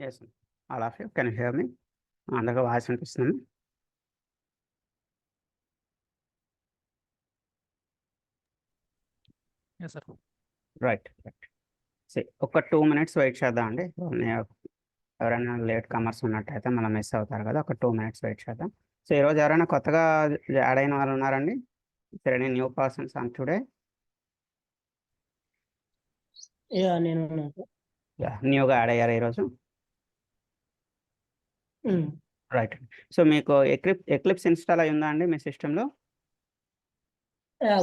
Yes, all of you, can you hear me? అందరికీ voice వినిపిస్తుంది. Yes, sir. Right ఒక 2 minutes wait చేద్దాం అండి. ఎవరైనా లేట్ కమర్స్ ఉన్నట్టయితే మనం మిస్ అవుతారు కదా, ఒక 2 minutes వెయిట్ చేద్దాం. సో ఈరోజు ఎవరైనా కొత్తగా యాడ్ అయిన వాళ్ళు ఉన్నారండి? Any new persons on today? నేను న్యూగా యాడ్ అయ్యారు ఈరోజు? రైట్. సో మీకు ఎక్లిప్స్ ఇన్స్టాల్ అయి ఉందా అండి మీ సిస్టంలో?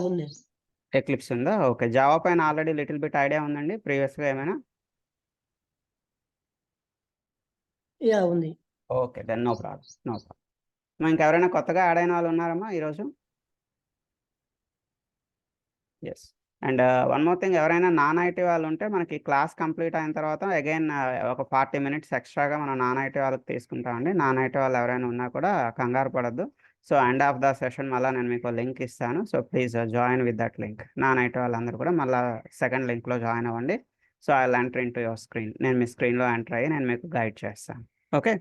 ఉంది. ఎక్లిప్స్ ఉందా? ఓకే. జావా పైన ఆల్రెడీ లిటిల్ బిట్ ఐడియా ఉందండి ప్రీవియస్గా ఏమైనా? ఉంది. Okay, then no problem. ఇంకెవరైనా కొత్తగా యాడ్ అయిన వాళ్ళు ఉన్నారమ్మా ఈరోజు? Yes. And one more thing, ఎవరైనా నాన్ ఐటీ వాళ్ళు ఉంటే మనకి క్లాస్ కంప్లీట్ అయిన తర్వాత అగైన్ ఒక 40 minutes ఎక్స్ట్రాగా మనం నాన్ ఐటీ వాళ్ళకి తీసుకుంటామండి. నాన్ ఐటీ వాళ్ళు ఎవరైనా ఉన్నా కూడా కంగారు పడద్దు. So end of the session మళ్ళీ నేను మీకు లింక్ ఇస్తాను. So please join with that link. Non IT వాళ్ళందరూ కూడా మళ్ళీ సెకండ్ లింక్లో జాయిన్ అవ్వండి. So I will enter in to your screen. నేను మీ స్క్రీన్లో ఎంటర్ అయ్యి నేను మీకు గైడ్ చేస్తాను. Okay.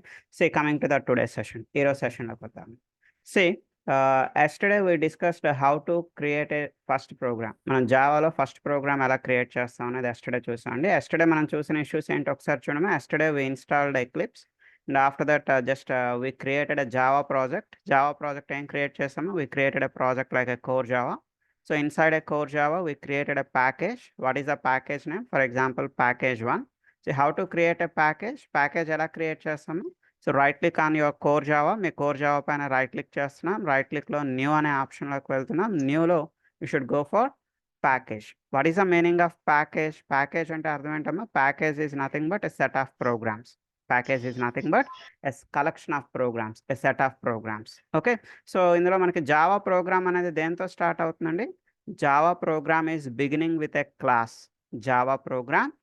Coming to the today session, ఈరోజు సెషన్లోకి వద్దాం. yesterday we discussed how to create a first program. మనం జావాలో ఫస్ట్ ప్రోగ్రామ్ ఎలా క్రియేట్ చేస్తాం అనేది yesterday చూసామండి. yesterday మనం చూసిన ఇష్యూస్ ఏంటి ఒకసారి చూడమా. yesterday we installed Eclipse and after that we created a Java project ఏం క్రియేట్ చేస్తాము, we created a project like a core Java. So inside a core Java we created a package. What is the package name? For example, package 1. So how to create a package ఎలా create చేస్తాము. So right click on your core Java. మీ core Java పైన right click చేస్తున్నాం. Right క్లిక్లో new అనే ఆప్షన్లోకి వెళ్తున్నాం. న్యూలో you should go for package. What is the meaning of package? Package అంటే అర్థం ఏంటమ్మా? Package is nothing but a set of programs. Package is nothing but a collection of programs, a set of programs. Okay. So ఇందులో మనకి Java program అనేది దేంతో start అవుతుందండి? Java program is beginning with a class. Java programme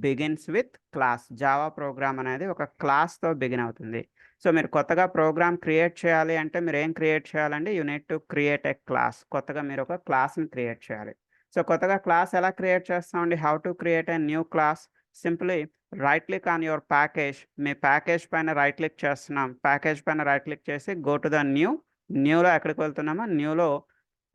begins with class. Java program అనేది ఒక క్లాస్తో begin అవుతుంది. So మీరు కొత్తగా ప్రోగ్రామ్ క్రియేట్ చేయాలి అంటే మీరు ఏం క్రియేట్ చేయాలండి? You need to create a class. కొత్తగా మీరు ఒక క్లాస్ని క్రియేట్ చేయాలి. సో కొత్తగా క్లాస్ ఎలా క్రియేట్ చేస్తామండి? How to create a new class? Simply right click on your package. మీ ప్యాకేజ్ పైన రైట్ క్లిక్ చేస్తున్నాం. ప్యాకేజ్ పైన రైట్ క్లిక్ చేసి గో టు ద న్యూలో ఎక్కడికి వెళ్తున్నామా? న్యూలో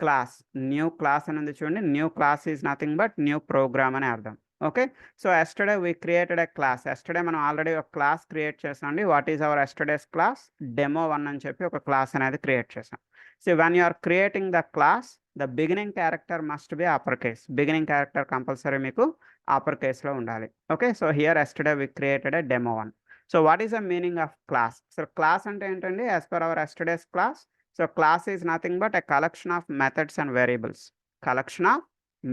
క్లాస్. న్యూ క్లాస్ అనేది చూడండి. New class is nothing but new program అని అర్థం. Okay. So yesterday we created a class. yesterday మనం ఆల్రెడీ ఒక క్లాస్ క్రియేట్ చేసామండి. What is our yesterday's class? demo1 అని చెప్పి ఒక క్లాస్ అనేది క్రియేట్ చేసాం. So when you are creating the class, the beginning character must be upper case. Beginning character compulsory మీకు upper కేస్లో ఉండాలి. Okay. So here yesterday we created a demo1. So what is the meaning of class? So class అంటే ఏంటండి? As per our yesterday's class, so class is nothing but a collection of methods and variables. Collection of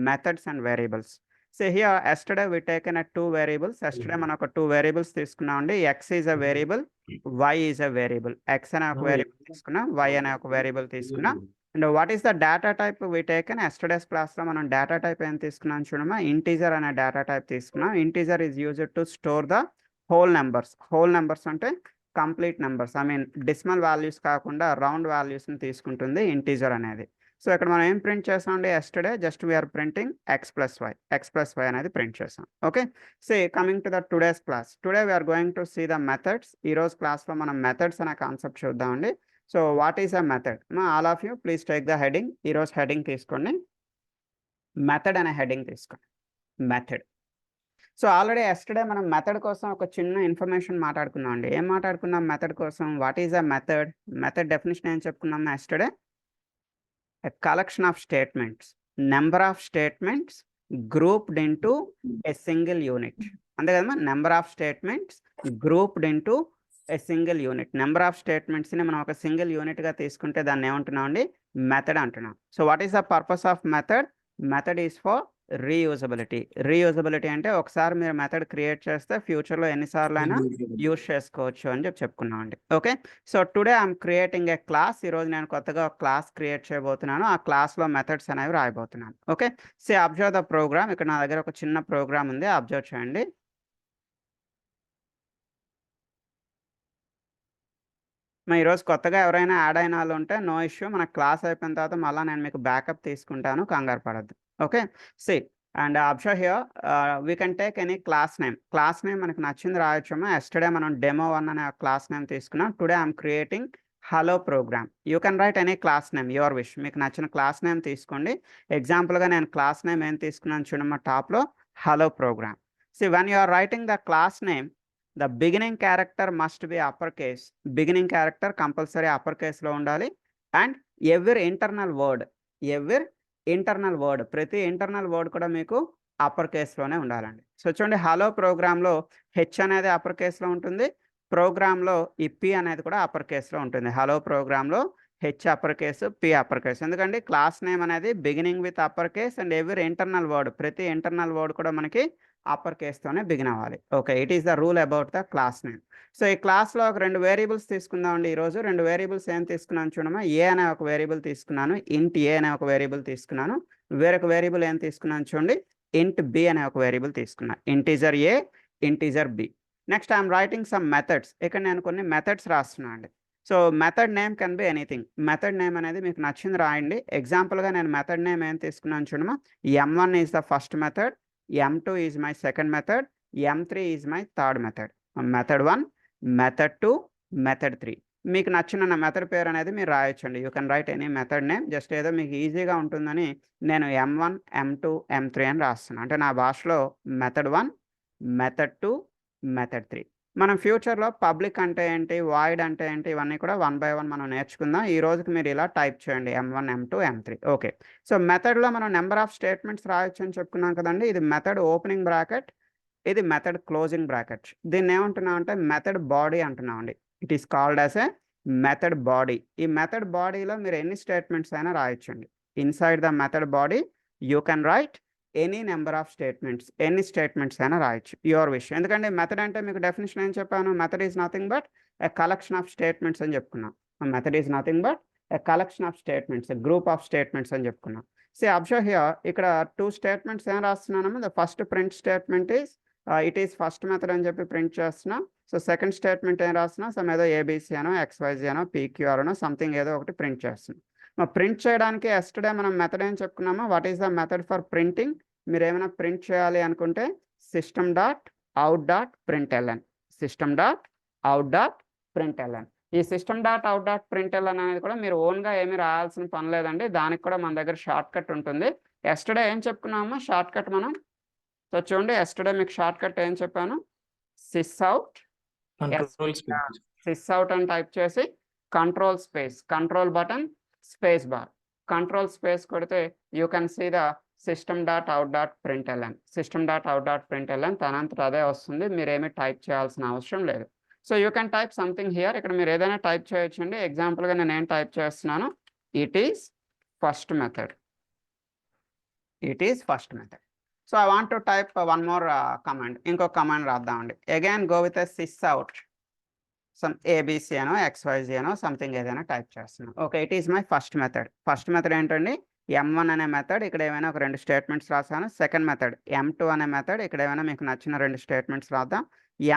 methods and variables. So here yesterday we taken a 2 variables. yesterday మనం ఒక 2 variables తీసుకున్నామండి. x is a variable, y is a variable. x అనే ఒక variable తీసుకున్నాం, y అనే ఒక variable తీసుకున్నాం. And what is the data type we taken? yesterday's క్లాస్లో మనం డేటా టైప్ ఏం తీసుకున్నాం చూడమా. ఇంటీజర్ అనే డేటా టైప్ తీసుకున్నాం. Integer is used to store the whole numbers. Whole numbers అంటే complete numbers. I mean decimal values కాకుండా రౌండ్ వాల్యూస్ని తీసుకుంటుంది ఇంటీజర్ అనేది. సో ఇక్కడ మనం ఏం ప్రింట్ చేసామండి? yesterday just we are printing x+y అనేది ప్రింట్ చేసాం. Okay. Coming to the today's class. Today we are going to see the methods. ఈరోజు క్లాస్లో మనం మెథడ్స్ అనే కాన్సెప్ట్ చూద్దామండి. So what is a method? All of you please take the heading. ఈరోజు heading తీసుకోండి. Method అనే హెడింగ్ తీసుకోండి. మెథడ్. సో ఆల్రెడీ yesterday మనం మెథడ్ కోసం ఒక చిన్న ఇన్ఫర్మేషన్ మాట్లాడుకున్నాం అండి. ఏం మాట్లాడుకున్నాం మెథడ్ కోసం? What is a method? Method definition ఏం చెప్పుకున్నాం yesterday? A collection of statements, number of statements grouped into a single unit. అంతే కదమ్మా. Number of statements grouped into a single unit. Number of స్టేట్మెంట్స్ని మనం ఒక సింగిల్ యూనిట్గా తీసుకుంటే దాన్ని ఏమంటున్నాం అండి? మెథడ్ అంటున్నాం. So what is the purpose of method? Method is for reusability. Reusability అంటే ఒకసారి మీరు మెథడ్ క్రియేట్ చేస్తే ఫ్యూచర్లో ఎన్నిసార్లు అయినా యూజ్ చేసుకోవచ్చు అని చెప్పుకున్నాం అండి. Okay. So today I'm creating a class. ఈరోజు నేను కొత్తగా ఒక క్లాస్ క్రియేట్ చేయబోతున్నాను. ఆ క్లాస్లో మెథడ్స్ అనేవి రాయబోతున్నాను. ఓకే. Observe the program. ఇక్కడ నా దగ్గర ఒక చిన్న ప్రోగ్రామ్ ఉంది, అబ్జర్వ్ చేయండి. ఈరోజు కొత్తగా ఎవరైనా యాడ్ అయిన వాళ్ళు ఉంటే నో ఇష్యూ. మన క్లాస్ అయిపోయిన తర్వాత మళ్ళీ నేను మీకు బ్యాకప్ తీసుకుంటాను, కంగారు పడద్దు. Okay. And observe here we can take any class name. Class name మనకు నచ్చింది రాయొచ్చమ్మా. ఎస్టర్డే మనం డెమో 1 అనే క్లాస్ నేమ్ తీసుకున్నాం. Today I'm creating hello program. You can write any class name your wish. మీకు నచ్చిన క్లాస్ నేమ్ తీసుకోండి. ఎగ్జాంపుల్గా నేను క్లాస్ నేమ్ ఏం తీసుకున్నాను చూడమ్మా, టాప్లో hello program. See when you are writing the class name, the beginning character must be upper case. Beginning character compulsory upper కేస్లో ఉండాలి. అండ్ ఎవ్రీ ఇంటర్నల్ వర్డ్, ప్రతి ఇంటర్నల్ వర్డ్ కూడా మీకు అప్పర్ కేస్లోనే ఉండాలండి. సో చూడండి, హలో ప్రోగ్రాంలో హెచ్ అనేది upper కేస్లో ఉంటుంది, ప్రోగ్రాంలో ఈ పి అనేది కూడా అప్పర్ కేస్లో ఉంటుంది. హలో ప్రోగ్రాంలో H upper case, P upper case. ఎందుకంటే క్లాస్ నేమ్ అనేది beginning with upper case and every internal word, ప్రతి ఇంటర్నల్ వర్డ్ కూడా మనకి అప్పర్ కేస్తోనే బిగిన్ అవ్వాలి. Okay, it is the rule about the class name. So ఈ క్లాస్లో ఒక 2 వేరియబుల్స్ తీసుకుందామండి. ఈరోజు 2 వేరియబుల్స్ ఏం తీసుకున్నాను చూడమా. ఏ అనే ఒక వేరియబుల్ తీసుకున్నాను, ఇంట్ ఏ అనే ఒక వేరియబుల్ తీసుకున్నాను. వేరొక వేరియబుల్ ఏం తీసుకున్నాను చూడండి, ఇంట్ బి అనే ఒక వేరియబుల్ తీసుకున్నాను. Integer A, integer B. Next I'm writing some methods. ఇక్కడ నేను కొన్ని మెథడ్స్ రాస్తున్నాను అండి. So method name can be anything. Method name అనేది మీకు నచ్చింది రాయండి. ఎగ్జాంపుల్గా నేను మెథడ్ నేమ్ ఏం తీసుకున్నాను చూడమా. M1 is the first method, M2 is my second method, M3 is my third method. Method 1, method 2, method 3. మీకు నచ్చిన నా మెథడ్ పేరు అనేది మీరు రాయొచ్చండి. You can write any method name. Just ఏదో మీకు ఈజీగా ఉంటుందని నేను M1, M2, M3 అని రాస్తున్నాను. అంటే నా భాషలో మెథడ్ 1, మెథడ్ 2, మెథడ్ 3. మనం ఫ్యూచర్లో పబ్లిక్ అంటే ఏంటి, వాయిడ్ అంటే ఏంటి, ఇవన్నీ కూడా 1 by 1 మనం నేర్చుకుందాం. ఈ రోజుకి మీరు ఇలా టైప్ చేయండి, M1, M2, M3. Okay, so మెథడ్లో మనం నెంబర్ ఆఫ్ స్టేట్మెంట్స్ రాయొచ్చు అని చెప్పుకున్నాం కదండి. ఇది మెథడ్ ఓపెనింగ్ బ్రాకెట్, ఇది మెథడ్ క్లోజింగ్ బ్రాకెట్. దీన్ని ఏమంటున్నాం అంటే మెథడ్ బాడీ అంటున్నాం అండి. It is called as a method body. ఈ మెథడ్ బాడీలో మీరు ఎన్ని స్టేట్మెంట్స్ అయినా రాయొచ్చండి. Inside the method body you can write any number of statements. ఎన్ని స్టేట్మెంట్స్ అయినా రాయొచ్చు, యువర్ విష్. ఎందుకంటే మెథడ్ అంటే మీకు డెఫినేషన్ ఏం చెప్పాను, method is nothing but a collection of statements అని చెప్పుకున్నాం. Method is nothing but a collection of statements, group of statements అని చెప్పుకున్నాం. సి అబ్జర్వ్ హియర్, ఇక్కడ 2 స్టేట్మెంట్స్ ఏం రాస్తున్నాము. The first print statement is it is first method అని చెప్పి print చేస్తున్నాం. సో సెకండ్ స్టేట్మెంట్ ఏం రాస్తున్నా, సమ్ ఏదో ఏబీసీ అనో, XYZ అనో, PQR అనో సంథింగ్ ఏదో ఒకటి ప్రింట్ చేస్తున్నాం. ప్రింట్ చేయడానికి ఎస్టర్డే మనం మెథడ్ ఏం చెప్పుకున్నామో, what is the method for printing. మీరు ఏమైనా ప్రింట్ చేయాలి అనుకుంటే system.out.println, system.out.println. ఈ system.out.println అనేది కూడా మీరు ఓన్గా ఏమి రాయాల్సిన పని లేదండి. దానికి కూడా మన దగ్గర షార్ట్ కట్ ఉంటుంది. ఎస్టర్డే ఏం చెప్పుకున్నామో షార్ట్ కట్ మనం. సో చూడండి, ఎస్టర్డే మీకు షార్ట్ కట్ ఏం చెప్పాను, సిస్అవుట్ అని టైప్ చేసి control space, control button, space bar, control space కొడితే you can see the system.out.println. system.out.println తనంతట అదే వస్తుంది, మీరేమి టైప్ చేయాల్సిన అవసరం లేదు. So you can type something here. ఇక్కడ మీరు ఏదైనా టైప్ చేయొచ్చండి. ఎగ్జాంపుల్గా నేను ఏం టైప్ చేస్తున్నాను, it is first method. It is first method. So I want to type one more command. ఇంకొక కమాండ్ రాద్దామండి. Again go with a sysout, some ABC అనో, XYZ అనో సంథింగ్ ఏదైనా టైప్ చేస్తున్నాను. Okay, it is my first method. First method ఏంటండి, M1 అనే method. ఇక్కడ ఏమైనా ఒక 2 స్టేట్మెంట్స్ రాసాను. సెకండ్ మెథడ్ M2 అనే మెథడ్. ఇక్కడ ఏమైనా మీకు నచ్చిన 2 స్టేట్మెంట్స్ రాద్దాం.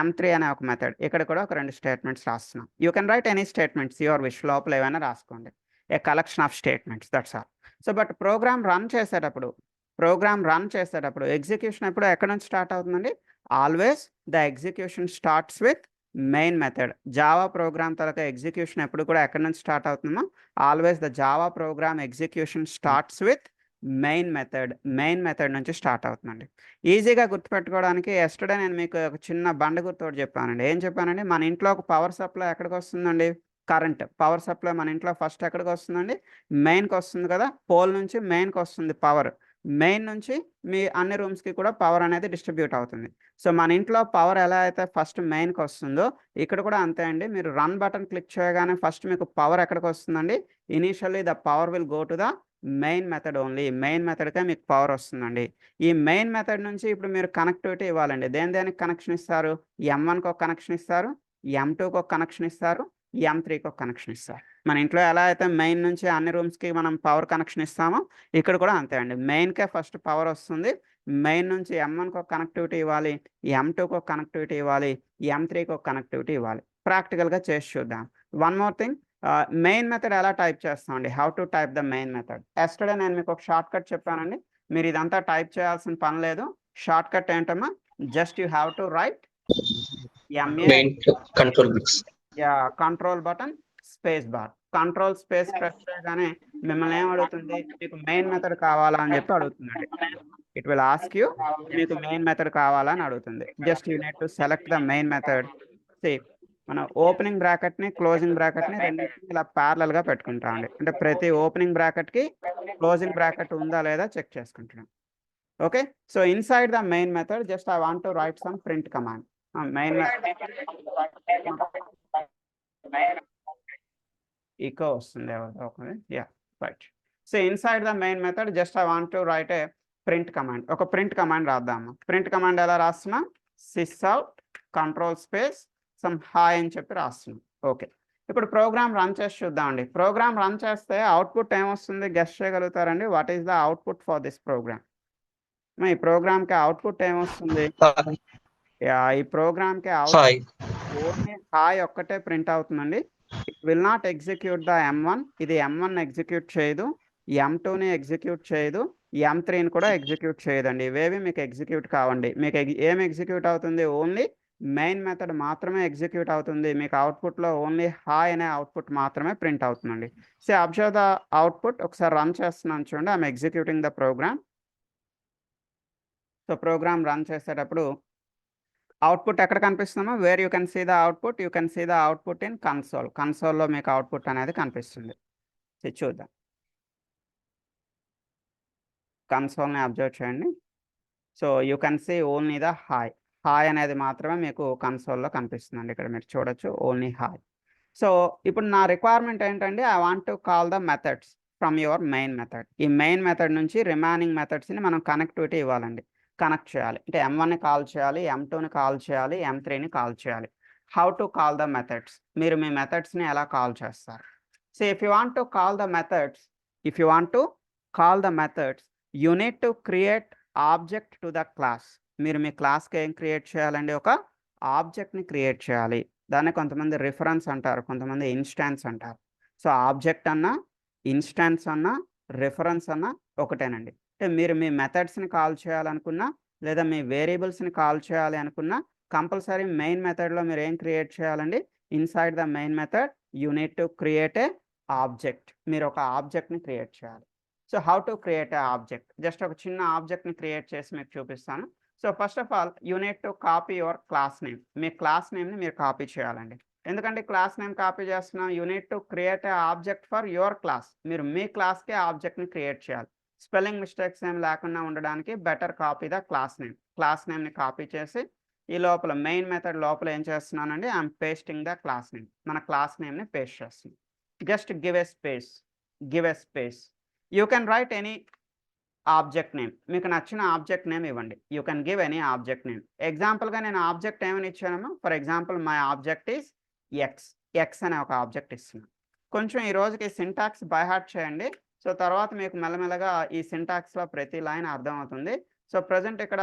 M3 అనే ఒక మెథడ్. ఇక్కడ కూడా ఒక 2 స్టేట్మెంట్స్ రాస్తున్నాం. You can write any statements, your wish. లోపల ఏమైనా రాసుకోండి, a collection of statements, that's all. So but program run చేసేటప్పుడు, ఎగ్జిక్యూషన్ ఎప్పుడు ఎక్కడ నుంచి స్టార్ట్ అవుతుందండి, always the execution starts with main method. Java program తర్వాత ఎగ్జిక్యూషన్ ఎప్పుడు కూడా ఎక్కడి నుంచి స్టార్ట్ అవుతుందో, always the Java program execution starts with main method నుంచి స్టార్ట్ అవుతుందండి. ఈజీగా గుర్తుపెట్టుకోవడానికి ఎస్టర్డే నేను మీకు ఒక చిన్న బండ గుర్తోటి చెప్పానండి. ఏం చెప్పానండి, మన ఇంట్లో ఒక పవర్ సప్లై ఎక్కడికి వస్తుందండి, కరెంట్ పవర్ సప్లై మన ఇంట్లో ఫస్ట్ ఎక్కడికి వస్తుందండి, మెయిన్కి వస్తుంది కదా. పోల్ నుంచి మెయిన్కి వస్తుంది పవర్. మెయిన్ నుంచి మీ అన్ని రూమ్స్కి కూడా పవర్ అనేది డిస్ట్రిబ్యూట్ అవుతుంది. సో మన ఇంట్లో పవర్ ఎలా అయితే ఫస్ట్ మెయిన్కి వస్తుందో, ఇక్కడ కూడా అంతే అండి. మీరు రన్ బటన్ క్లిక్ చేయగానే ఫస్ట్ మీకు పవర్ ఎక్కడికి వస్తుందండి, initially the power will go to the main method only. Main మెథడ్కే మీకు పవర్ వస్తుందండి. ఈ మెయిన్ మెథడ్ నుంచి ఇప్పుడు మీరు కనెక్టివిటీ ఇవ్వాలండి. దేనికి కనెక్షన్ ఇస్తారు, M1కి ఒక కనెక్షన్ ఇస్తారు, M2కి ఒక కనెక్షన్ ఇస్తారు, M3కి ఒక కనెక్షన్ ఇస్తారు. మన ఇంట్లో ఎలా అయితే మెయిన్ నుంచి అన్ని రూమ్స్కి మనం పవర్ కనెక్షన్ ఇస్తామో, ఇక్కడ కూడా అంతే అండి. మెయిన్కే ఫస్ట్ పవర్ వస్తుంది. మెయిన్ నుంచి M1కి ఒక కనెక్టివిటీ ఇవ్వాలి, M2కి ఒక కనెక్టివిటీ ఇవ్వాలి, M3కి ఒక కనెక్టివిటీ ఇవ్వాలి. ప్రాక్టికల్గా చేసి చూద్దాం. One more thing, main method ఎలా టైప్ చేస్తామండి, how to type the main method. Yesterday నేను మీకు ఒక షార్ట్ కట్ చెప్పానండి. మీరు ఇదంతా టైప్ చేయాల్సిన పని లేదు. షార్ట్ కట్ ఏంటమ్మా, just you have to right main control bits. Control button space bar. Control space press చేయగానే మిమ్మల్ని ఏం అడుగుతుంది, మీకు మెయిన్ మెథడ్ కావాలా అని చెప్పి అడుగుతుందండి. ఇట్ విల్ ఆస్క్ యూ మీకు మెయిన్ మెథడ్ కావాలా అని అడుగుతుంది. Just you need to select the main method. మన ఓపెనింగ్ బ్రాకెట్ ని క్లోజింగ్ బ్రాకెట్ ని రెండింటిని ఇలా ప్యారలల్ గా పెట్టుకుంటామండి. అంటే ప్రతి ఓపెనింగ్ బ్రాకెట్ కి క్లోజింగ్ బ్రాకెట్ ఉందా లేదా చెక్ చేసుకుంటున్నాం. Okay, so inside the main method just I want to write some print command. Main echo వస్తుంది ఎవరిదో. Right. So inside the main method just I want to write a print command. ఒక print command రాద్దాము. Print command ఎలా రాస్తున్నా, sysout control space some hi అని చెప్పి రాస్తున్నాం. Okay, ఇప్పుడు ప్రోగ్రామ్ రన్ చేసి చూద్దామండి. ప్రోగ్రామ్ రన్ చేస్తే అవుట్పుట్ ఏమొస్తుంది గెస్ చేయగలుగుతారండి? What is the output for this program? ఈ ప్రోగ్రామ్ కి అవుట్పుట్ ఏమొస్తుంది? ఈ ప్రోగ్రామ్ కి అవుట్పుట్ ఓన్లీ హాయ్ ఒక్కటే ప్రింట్ అవుతుందండి. It will not execute the M1. ఇది M1 ఎగ్జిక్యూట్ చేయదు, M2ని ఎగ్జిక్యూట్ చేయదు, M3ని కూడా ఎగ్జిక్యూట్ చేయదండి. ఇవేవి మీకు ఎగ్జిక్యూట్ కావండి. మీకు ఏం ఎగ్జిక్యూట్ అవుతుంది? ఓన్లీ మెయిన్ మెథడ్ మాత్రమే ఎగ్జిక్యూట్ అవుతుంది. మీకు అవుట్పుట్లో ఓన్లీ హాయ్ అనే అవుట్పుట్ మాత్రమే ప్రింట్ అవుతుందండి. So observe the output. ఒకసారి రన్ చేస్తున్నాను చూడండి. I'm executing the program. So program run చేసేటప్పుడు అవుట్పుట్ ఎక్కడ కనిపిస్తుందో, where you can see the output, you can see the output in console. కన్సోల్లో మీకు అవుట్పుట్ అనేది కనిపిస్తుంది. చూద్దాం. కన్సోల్ని అబ్జర్వ్ చేయండి. So you can see only the hi. Hi అనేది మాత్రమే మీకు కన్సోల్లో కనిపిస్తుందండి. ఇక్కడ మీరు చూడొచ్చు ఓన్లీ హాయ్. సో ఇప్పుడు నా రిక్వైర్మెంట్ ఏంటంటే, I want to call the methods from your main method. ఈ మెయిన్ మెథడ్ నుంచి రిమైనింగ్ మెథడ్స్ని మనం కనెక్టివిటీ ఇవ్వాలండి, కనెక్ట్ చేయాలి. అంటే M1ని కాల్ చేయాలి, M2ని కాల్ చేయాలి, M3ని కాల్ చేయాలి. How to call the methods? మీరు మీ మెథడ్స్ని ఎలా కాల్ చేస్తారు? So if you want to call the methods, you need to create object to the class. మీరు మీ క్లాస్కి ఏం క్రియేట్ చేయాలండి? ఒక ఆబ్జెక్ట్ని క్రియేట్ చేయాలి. దాన్ని కొంతమంది రిఫరెన్స్ అంటారు, కొంతమంది ఇన్స్టాన్స్ అంటారు. సో ఆబ్జెక్ట్ అన్నా, ఇన్స్టాన్స్ అన్నా, రిఫరెన్స్ అన్నా ఒకటేనండి. అంటే మీరు మీ మెథడ్స్ని కాల్ చేయాలనుకున్నా, లేదా మీ వేరియబుల్స్ని కాల్ చేయాలి అనుకున్నా, కంపల్సరీ మెయిన్ మెథడ్లో మీరు ఏం క్రియేట్ చేయాలండి? Inside the main method you need to create a object. మీరు ఒక ఆబ్జెక్ట్ని క్రియేట్ చేయాలి. So how to create a object? Just ఒక చిన్న ఆబ్జెక్ట్ని క్రియేట్ చేసి మీకు చూపిస్తాను. So first of all you need to copy your class name. మీ క్లాస్ నేమ్ని మీరు కాపీ చేయాలండి. ఎందుకంటే క్లాస్ నేమ్ కాపీ చేస్తున్నాం, you need to create a object for your class. మీరు మీ క్లాస్కి ఆబ్జెక్ట్ని క్రియేట్ చేయాలి. స్పెల్లింగ్ మిస్టేక్స్ ఏం లేకుండా ఉండడానికి better copy the class name. Class నేమ్ని కాపీ చేసి ఈ లోపల మెయిన్ మెథడ్ లోపల ఏం చేస్తున్నానండి? I'm pasting the class name. మన క్లాస్ నేమ్ని పేస్ట్ చేస్తున్నాం. Just give a space. You can write any object name. మీకు నచ్చిన ఆబ్జెక్ట్ నేమ్ ఇవ్వండి. You can give any object name. ఎగ్జాంపుల్గా నేను ఆబ్జెక్ట్ ఏమని ఇచ్చానమ్మా? For example my object is x అనే ఒక ఆబ్జెక్ట్ ఇస్తున్నాను. కొంచెం ఈ రోజుకి సింటాక్స్ బై హార్ట్ చేయండి. సో తర్వాత మీకు మెల్లమెల్లగా ఈ సింటాక్స్లో ప్రతి లైన్ అర్థమవుతుంది. సో ప్రజెంట్ ఇక్కడ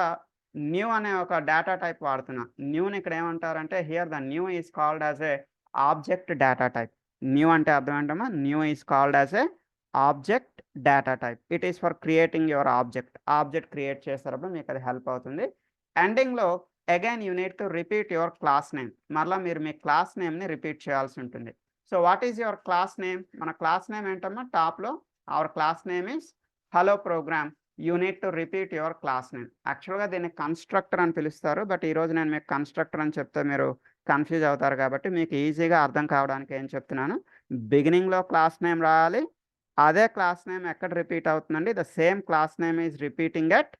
న్యూ అనే ఒక డేటా టైప్ వాడుతున్నా. న్యూని ఇక్కడ ఏమంటారంటే, here the new is called as a object data type. New అంటే అర్థం ఏంటమ్మా? New is called as a object data type. It is for creating your object create చేసేటప్పుడు మీకు అది హెల్ప్ అవుతుంది. ఎండింగ్లో again you need to repeat your class name. మరలా మీరు మీ క్లాస్ నేమ్ని రిపీట్ చేయాల్సి ఉంటుంది. So what is your class name? మన క్లాస్ నేమ్ ఏంటమ్మా? టాప్లో hour class name is hello program. You need to repeat your class name. యాక్చువల్గా దీన్ని constructor అని పిలుస్తారు, బట్ ఈరోజు నేను మీకు కన్స్ట్రక్టర్ అని చెప్తే మీరు కన్ఫ్యూజ్ అవుతారు కాబట్టి మీకు ఈజీగా అర్థం కావడానికి ఏం చెప్తున్నాను, బిగినింగ్లో క్లాస్ నేమ్ రాయాలి. అదే క్లాస్ నేమ్ ఎక్కడ రిపీట్ అవుతుందండి? The same class name is repeating at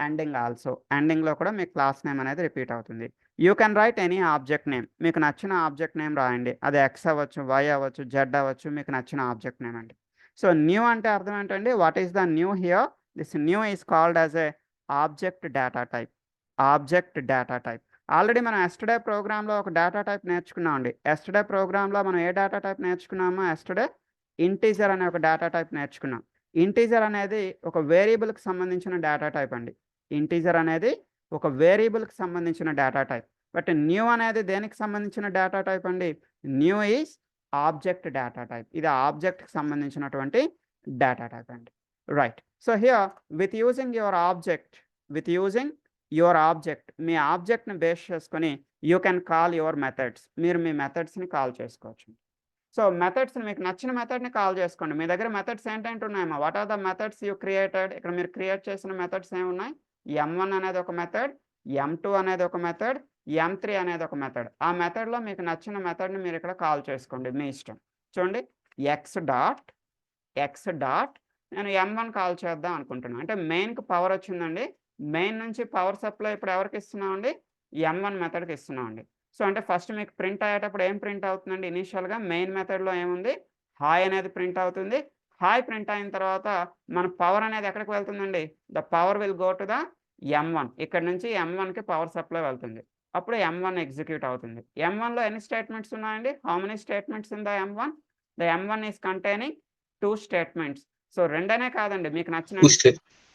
ending also. ఎండింగ్లో కూడా మీ క్లాస్ నేమ్ అనేది రిపీట్ అవుతుంది. You can write any object name. మీకు నచ్చిన ఆబ్జెక్ట్ నేమ్ రాయండి. అది ఎక్స్ అవ్వచ్చు, వై అవ్వచ్చు, జెడ్ అవ్వచ్చు, మీకు నచ్చిన ఆబ్జెక్ట్ నేమ్ అండి. సో న్యూ అంటే అర్థం ఏంటండి? What is the new here? This new is called as a object data type. Already మనం ఎస్టర్డే ప్రోగ్రామ్లో ఒక డేటా టైప్ నేర్చుకున్నామండి. ఎస్టర్డే ప్రోగ్రామ్లో మనం ఏ డేటా టైప్ నేర్చుకున్నామో? ఎస్టర్డే ఇంటీజర్ అనే ఒక డేటా టైప్ నేర్చుకున్నాం. ఇంటీజర్ అనేది ఒక వేరియబుల్కి సంబంధించిన డేటా టైప్ అండి. ఇంటీజర్ అనేది ఒక వేరియబుల్కి సంబంధించిన డేటా టైప్. బట్ న్యూ అనేది దేనికి సంబంధించిన డేటా టైప్ అండి? New is object data type. ఇది ఆబ్జెక్ట్కి సంబంధించినటువంటి డేటా టైప్ అండి. Right. So here with using your object మీ ఆబ్జెక్ట్ని బేస్ చేసుకొని you can call your methods. మీరు మీ మెథడ్స్ని కాల్ చేసుకోవచ్చు. సో మెథడ్స్ని మీకు నచ్చిన మెథడ్ని కాల్ చేసుకోండి. మీ దగ్గర మెథడ్స్ ఏంటంటే ఉన్నాయమ్మా, what are the methods you created? ఇక్కడ మీరు క్రియేట్ చేసిన మెథడ్స్ ఏమున్నాయి? M1 అనేది ఒక మెథడ్, M2 అనేది ఒక మెథడ్, M3 అనేది ఒక మెథడ్. ఆ మెథడ్లో మీకు నచ్చిన మెథడ్ని మీరు ఇక్కడ కాల్ చేసుకోండి, మీ ఇష్టం. చూడండి, ఎక్స్ డాట్ నేను M1 కాల్ చేద్దాం అనుకుంటున్నాను. అంటే మెయిన్కి పవర్ వచ్చిందండి. మెయిన్ నుంచి పవర్ సప్లై ఇప్పుడు ఎవరికి ఇస్తున్నామండి? M1 మెథడ్కి ఇస్తున్నామండి. సో అంటే ఫస్ట్ మీకు ప్రింట్ అయ్యేటప్పుడు ఏం ప్రింట్ అవుతుందండి? ఇనీషియల్గా మెయిన్ మెథడ్లో ఏముంది? హాయ్ అనేది ప్రింట్ అవుతుంది. హాయ్ ప్రింట్ అయిన తర్వాత మన పవర్ అనేది ఎక్కడికి వెళ్తుందండి? The power will go to the M1. ఇక్కడ నుంచి M1కి పవర్ సప్లై వెళ్తుంది. అప్పుడు M1 ఎగ్జిక్యూట్ అవుతుంది. M1లో ఎన్ని స్టేట్మెంట్స్ ఉన్నాయండి? How many statements in the M1? The M1 is containing 2 statements. So రెండనే కాదండి, మీకు నచ్చిన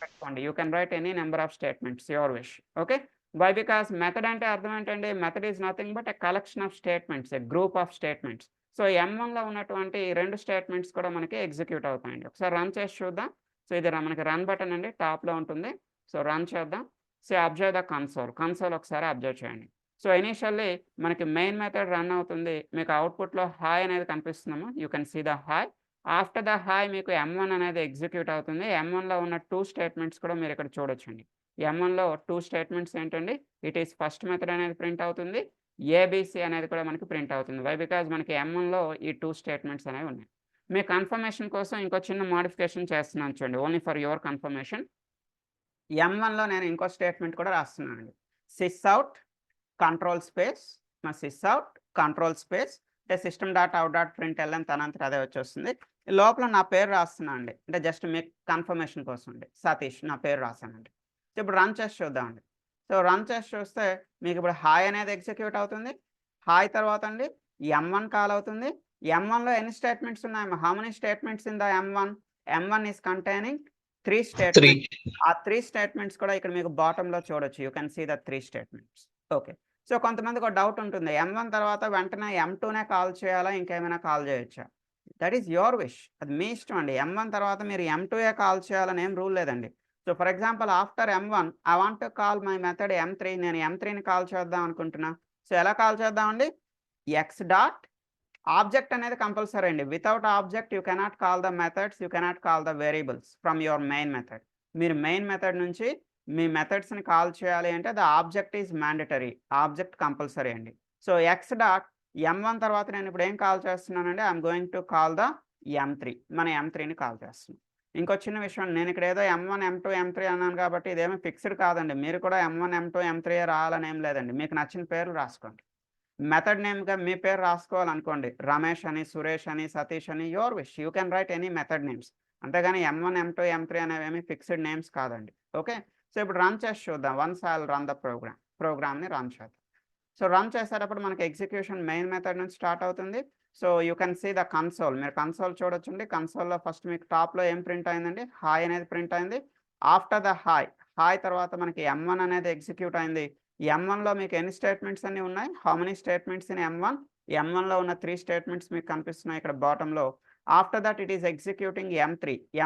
పెట్టుకోండి. You can write any number of statements, your wish. Okay, why? Because method అంటే అర్థం ఏంటండి? Method is nothing but a collection of statements, a group of statements. So M1లో ఉన్నటువంటి 2 స్టేట్మెంట్స్ కూడా మనకి ఎగ్జిక్యూట్ అవుతాయండి. ఒకసారి రన్ చేసి చూద్దాం. సో ఇది మనకి రన్ బటన్ అండి, టాప్లో ఉంటుంది. సో రన్ చేద్దాం. సో అబ్జర్వ్ ద కన్సోల్ ఒకసారి అబ్జర్వ్ చేయండి. సో ఇనీషియల్లీ మనకి మెయిన్ మెథడ్ రన్ అవుతుంది. మీకు అవుట్పుట్లో హాయ్ అనేది కనిపిస్తుందమ్మా, you can see the hi. After the hi మీకు M1 అనేది ఎగ్జిక్యూట్ అవుతుంది. M1లో ఉన్న 2 స్టేట్మెంట్స్ కూడా మీరు ఇక్కడ చూడొచ్చండి. M1లో 2 స్టేట్మెంట్స్ ఏంటండి? ఇట్ ఈస్ ఫస్ట్ మెథడ్ అనేది ప్రింట్ అవుతుంది, ABC అనేది కూడా మనకి ప్రింట్ అవుతుంది. వై? బికాజ్ మనకి M1లో ఈ 2 స్టేట్మెంట్స్ అనేవి ఉన్నాయి. మీ కన్ఫర్మేషన్ కోసం ఇంకో చిన్న మాడిఫికేషన్ చేస్తున్నాను చూడండి, ఓన్లీ ఫర్ యువర్ కన్ఫర్మేషన్. M1లో నేను ఇంకో స్టేట్మెంట్ కూడా రాస్తున్నానండి. సిస్అవుట్ కంట్రోల్ స్పేస్, సిస్అవుట్ కంట్రోల్ స్పేస్ అంటే system.out.println తనంతట అదే వచ్చేస్తుంది. లోపల నా పేరు రాస్తున్నా అండి, అంటే జస్ట్ మీకు కన్ఫర్మేషన్ కోసం అండి. సతీష్ నా పేరు రాశానండి. ఇప్పుడు రన్ చేసి చూద్దామండి. సో రన్ చేసి చూస్తే మీకు ఇప్పుడు హాయ్ అనేది ఎగ్జిక్యూట్ అవుతుంది. హాయ్ తర్వాత అండి M1 కాల్ అవుతుంది. M1లో ఎన్ని స్టేట్మెంట్స్ ఉన్నాయి? How many statements in the M1? M1 is containing 3 statements. ఆ 3 స్టేట్మెంట్స్ కూడా ఇక్కడ మీకు బాటంలో చూడొచ్చు. You can see the 3 statements. Okay, so కొంతమందికి ఒక డౌట్ ఉంటుంది, M1 తర్వాత వెంటనే M2నే కాల్ చేయాలా, ఇంకేమైనా కాల్ చేయొచ్చా? దట్ ఈస్ యువర్ విష్, అది మీ ఇష్టం అండి. M1 తర్వాత మీరు M2ఏ కాల్ చేయాలని ఏం రూల్ లేదండి. So for example after M1 I want to call my method M3. నేను M3ని కాల్ చేద్దాం అనుకుంటున్నా. సో ఎలా కాల్ చేద్దామండి? ఎక్స్ డాట్ ఆబ్జెక్ట్ అనేది కంపల్సరీ అండి. Without object you cannot call the methods, you cannot call the variables from your main method. మీరు main method నుంచి మీ మెథడ్స్ని call చేయాలి అంటే the object is mandatory, object compulsory అండి. So X dot M1 తర్వాత నేను ఇప్పుడు ఏం కాల్ చేస్తున్నానండి? I'm going to call the M3. మన M3ని కాల్ చేస్తున్నాం. ఇంకో చిన్న విషయం, నేను ఇక్కడ ఏదో M1 M2 M3 అన్నాను కాబట్టి ఇదేమీ ఫిక్స్డ్ కాదండి. మీరు కూడా M1 M2 M3 రాయాలని ఏం లేదండి. మీకు నచ్చిన పేర్లు రాసుకోండి. మెథడ్ నేమ్గా మీ పేరు రాసుకోవాలనుకోండి, రమేష్ అని, సురేష్ అని, సతీష్ అని, your wish. You can write any method names. అంతేగాని M1 M2 M3 అనేవి ఫిక్స్డ్ నేమ్స్ కాదండి. ఓకే, సో ఇప్పుడు రన్ చేసి చూద్దాం. Once I will run the ప్రోగ్రామ్ని రన్ చేద్దాం. సో రన్ చేసేటప్పుడు మనకి ఎగ్జిక్యూషన్ మెయిన్ మెథడ్ నుంచి స్టార్ట్ అవుతుంది. So you can see the console. మీరు కన్సోల్ చూడొచ్చండి. కన్సోల్లో ఫస్ట్ మీకు టాప్లో ఏం ప్రింట్ అయిందండి? హాయ్ అనేది ప్రింట్ అయింది. ఆఫ్టర్ ద హాయ్ తర్వాత మనకి M1 అనేది ఎగ్జిక్యూట్ అయింది. M1లో మీకు ఎన్ని స్టేట్మెంట్స్ అన్ని ఉన్నాయి? How many statements in M1? M1లో ఉన్న 3 స్టేట్మెంట్స్ మీకు కనిపిస్తున్నాయి ఇక్కడ బాటంలో. After that it is executing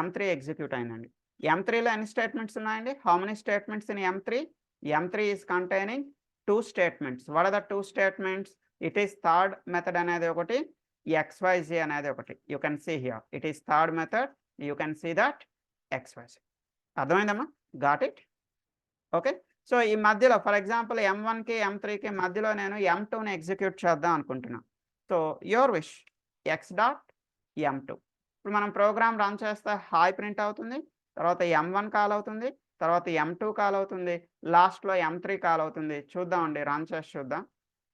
M3 execute అయిందండి. M3లో ఎన్ని స్టేట్మెంట్స్ ఉన్నాయండి? How many statements in M3? M3 is containing 2 statements. What are the 2 statements? It is third method అనేది ఒకటి, XYZ అనేది ఒకటి. You can see here it is third method, you can see that XYZ. అర్థమైందమ్మా? Got it? Okay, so ఈ మధ్యలో for example M1కి M3కి మధ్యలో నేను M2ని execute చేద్దాం అనుకుంటున్నాను. So your wish, X dot M2. ఇప్పుడు మనం ప్రోగ్రామ్ రన్ చేస్తే హాయ్ ప్రింట్ అవుతుంది, తర్వాత M1 కాల్ అవుతుంది, తర్వాత M2 కాల్ అవుతుంది, లాస్ట్లో M3 కాల్ అవుతుంది. చూద్దామండి, రన్ చేసి చూద్దాం.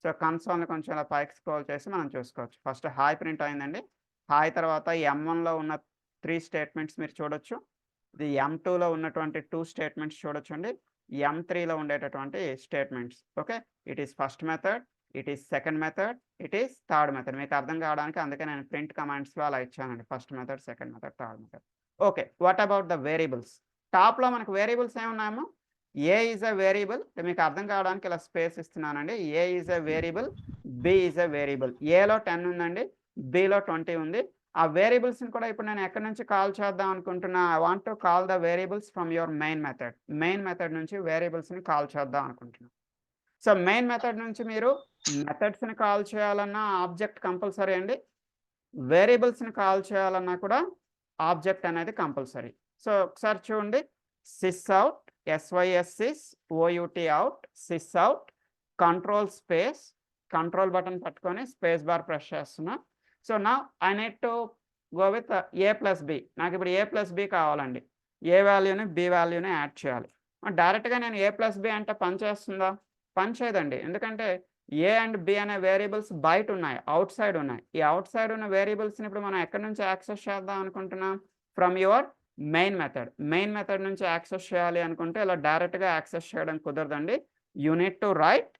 సో కన్సోల్ని కొంచెం ఇలా పైకి స్క్రోల్ చేసి మనం చూసుకోవచ్చు. ఫస్ట్ హాయ్ ప్రింట్ అయిందండి. హాయ్ తర్వాత M1లో ఉన్న 3 స్టేట్మెంట్స్ మీరు చూడొచ్చు. ఇది M2లో ఉన్నటువంటి 2 స్టేట్మెంట్స్ చూడొచ్చండి. M3లో ఉండేటటువంటి statements. Okay, it is first method, it is second method, it is third method. మీకు అర్థం కావడానికి అందుకే నేను ప్రింట్ కమాండ్స్లో అలా ఇచ్చానండి. First method, second method, third method. Okay, what about the variables? టాప్లో మనకు వేరియబుల్స్ ఏమున్నాయేమో? ఏ ఈజ్ ఎ వేరియబుల్, మీకు అర్థం కావడానికి ఇలా స్పేస్ ఇస్తున్నానండి. A is a variable, b is a variable. ఏలో 10 ఉందండి, బిలో 20 ఉంది. ఆ వేరియబుల్స్ని కూడా ఇప్పుడు నేను ఎక్కడి నుంచి కాల్ చేద్దాం అనుకుంటున్నా, I want to call the variables from your main method నుంచి వేరియబుల్స్ని కాల్ చేద్దాం అనుకుంటున్నాను. సో మెయిన్ మెథడ్ నుంచి మీరు మెథడ్స్ని కాల్ చేయాలన్నా ఆబ్జెక్ట్ కంపల్సరీ అండి, వేరియబుల్స్ని కాల్ చేయాలన్నా కూడా ఆబ్జెక్ట్ అనేది కంపల్సరీ. సో ఒకసారి చూడండి, sys out, SYS OUT out, sys out, control space, control button పట్టుకొని స్పేస్ బార్ ప్రెస్ చేస్తున్నా. సో నా I need to go with A+B. నాకు ఇప్పుడు A+B కావాలండి. ఏ వాల్యూని బి వాల్యూని యాడ్ చేయాలి. డైరెక్ట్గా నేను A+B అంటే పని చేస్తుందా? పని చేయదండి. ఎందుకంటే ఏ అండ్ బి అనే వేరియబుల్స్ బయట ఉన్నాయి, అవుట్ సైడ్ ఉన్నాయి. ఈ అవుట్ సైడ్ ఉన్న వేరియబుల్స్ని ఇప్పుడు మనం ఎక్కడి నుంచి యాక్సెస్ చేద్దాం అనుకుంటున్నాం? ఫ్రమ్ యువర్ మెయిన్ మెథడ్ నుంచి యాక్సెస్ చేయాలి అనుకుంటే ఇలా డైరెక్ట్గా యాక్సెస్ చేయడం కుదరదండి. You need to write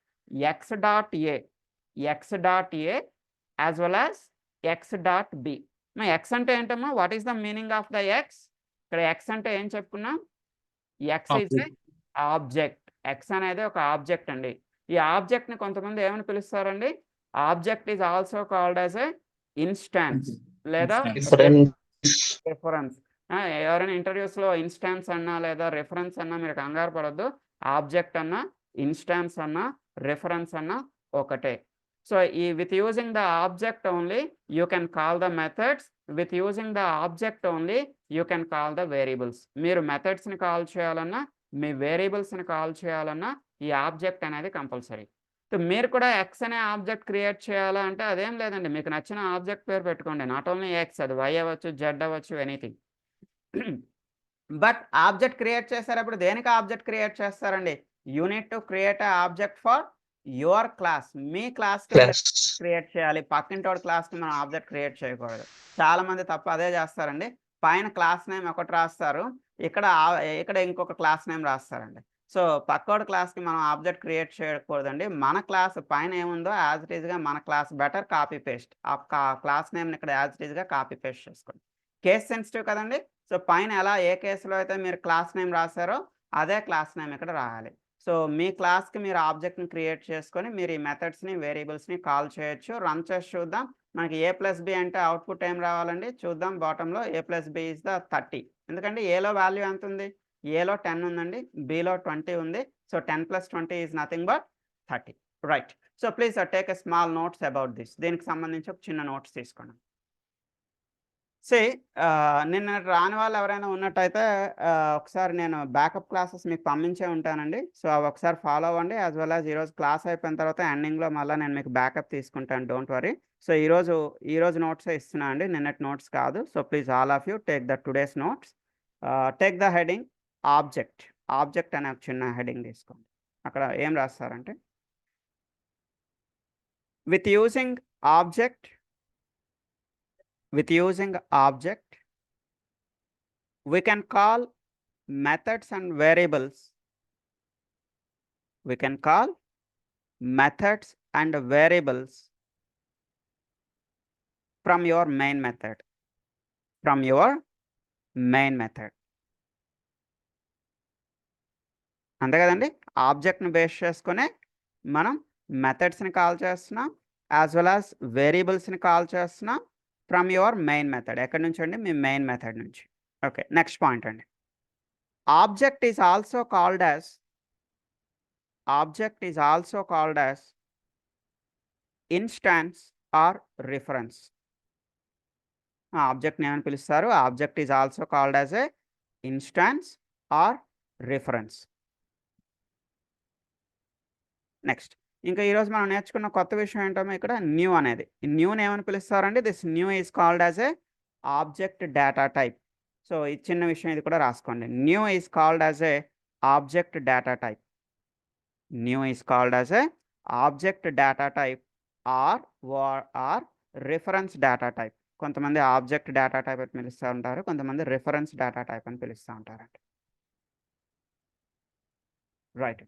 x.a as well as x.b. X అంటే ఏంటమ్మా? What is the meaning of the x? ఇక్కడ ఎక్స్ అంటే ఏం చెప్పుకున్నాం? X is a object. X అనేది ఒక ఆబ్జెక్ట్ అండి. ఈ ఆబ్జెక్ట్ని కొంతమంది ఏమని పిలుస్తారండి? Object is also called as a instance లేదా రిఫరెన్స్. ఎవరైనా ఇంటర్వ్యూస్లో ఇన్స్టాన్స్ అన్నా లేదా రిఫరెన్స్ అన్నా మీరు కంగారు పడద్దు. ఆబ్జెక్ట్ అన్నా, ఇన్స్టాన్స్ అన్నా, రిఫరెన్స్ అన్నా ఒకటే. సో ఈ with using the object only you can call the methods, with using the object only you can call the variables. మీరు మెథడ్స్ని కాల్ చేయాలన్నా, మీ వేరియబుల్స్ని కాల్ చేయాలన్నా ఈ ఆబ్జెక్ట్ అనేది కంపల్సరీ. సో మీరు కూడా ఎక్స్ అనే ఆబ్జెక్ట్ క్రియేట్ చేయాలా అంటే అదేం లేదండి, మీకు నచ్చిన ఆబ్జెక్ట్ పేరు పెట్టుకోండి. నాట్ ఓన్లీ ఎక్స్, అది వై అవ్వచ్చు, జెడ్ అవ్వచ్చు, ఎనీథింగ్. బట్ ఆబ్జెక్ట్ క్రియేట్ చేసేటప్పుడు దేనికి ఆబ్జెక్ట్ క్రియేట్ చేస్తారండి? You need to create a object for your class. మీ క్లాస్కి క్రియేట్ చేయాలి, పక్కింటోడి క్లాస్కి మనం ఆబ్జెక్ట్ క్రియేట్ చేయకూడదు. చాలా మంది తప్ప అదే చేస్తారండి. పైన క్లాస్ నేమ్ ఒకటి రాస్తారు, ఇక్కడ ఇంకొక క్లాస్ నేమ్ రాస్తారండి. సో పక్కోడి క్లాస్కి మనం ఆబ్జెక్ట్ క్రియేట్ చేయకూడదండి. మన క్లాస్ పైన ఏముందో యాజ్ ఇట్ ఈస్గా మన క్లాస్ బెటర్ కాపీ పేస్ట్. ఆ క్లాస్ నేమ్ని ఇక్కడ యాజ్ ఇట్ ఈస్గా కాపీ పేస్ట్ చేసుకోండి. కేస్ సెన్సిటివ్ కదండి. సో పైన ఎలా ఏ కేసులో అయితే మీరు క్లాస్ నేమ్ రాశారో అదే క్లాస్ నేమ్ ఇక్కడ రాయాలి. సో మీ క్లాస్కి మీరు ఆబ్జెక్ట్ని క్రియేట్ చేసుకొని మీరు ఈ మెథడ్స్ని, వేరియబుల్స్ని కాల్ చేయొచ్చు. రన్ చేసి చూద్దాం. మనకి A+B అంటే అవుట్పుట్ ఏం రావాలండి? చూద్దాం. బాటంలో A+B ఈజ్ ద 30. ఎందుకంటే ఏలో వాల్యూ ఎంత ఉంది? ఏలో 10 ఉందండి, బిలో 20 ఉంది. So 10 + 20 is nothing but 30. Right. So please take a small notes about this. దీనికి సంబంధించి ఒక చిన్న నోట్స్ తీసుకోండి. నిన్న రాని వాళ్ళు ఎవరైనా ఉన్నట్టయితే ఒకసారి నేను బ్యాకప్ క్లాసెస్ మీకు పంపించే ఉంటానండి. సో అవి ఒకసారి ఫాలో అవ్వండి. యాజ్ వెల్ యాజ్ ఈరోజు క్లాస్ అయిపోయిన తర్వాత ఎండింగ్లో మళ్ళీ నేను మీకు బ్యాకప్ తీసుకుంటాను, డోంట్ వరీ. సో ఈరోజు నోట్సే ఇస్తున్నా అండి, నిన్నటి నోట్స్ కాదు. So please all of you take the today's notes. Take the heading object అనే ఒక చిన్న హెడింగ్ తీసుకోండి. అక్కడ ఏం రాస్తారంటే with using object we can call methods and variables. From your main method. అంతే కదండి. ఆబ్జెక్ట్ని బేస్ చేసుకునే మనం మెథడ్స్ని కాల్ చేస్తున్నాం, యాజ్ వెల్ యాజ్ వేరియబుల్స్ని కాల్ చేస్తున్నాం ఫ్రమ్ యువర్ మెయిన్ మెథడ్. ఎక్కడి నుంచి అండి? మీ మెయిన్ మెథడ్ నుంచి. ఓకే, నెక్స్ట్ పాయింట్ అండి. Object is also called as instance or reference. ఆబ్జెక్ట్ని ఏమని పిలుస్తారు? Object is also called as a instance or reference. Next, ఇంకా ఈరోజు మనం నేర్చుకున్న కొత్త విషయం ఏంటో ఇక్కడ న్యూ అనేది. న్యూని ఏమని పిలుస్తారండి? This new is called as a object data type. So ఈ చిన్న విషయం ఇది కూడా రాసుకోండి. New is called as a object data type. Or reference data type. కొంతమంది ఆబ్జెక్ట్ డేటా టైప్ అని పిలుస్తూ ఉంటారు, కొంతమంది రిఫరెన్స్ డేటా టైప్ అని పిలుస్తూ ఉంటారండి. Right.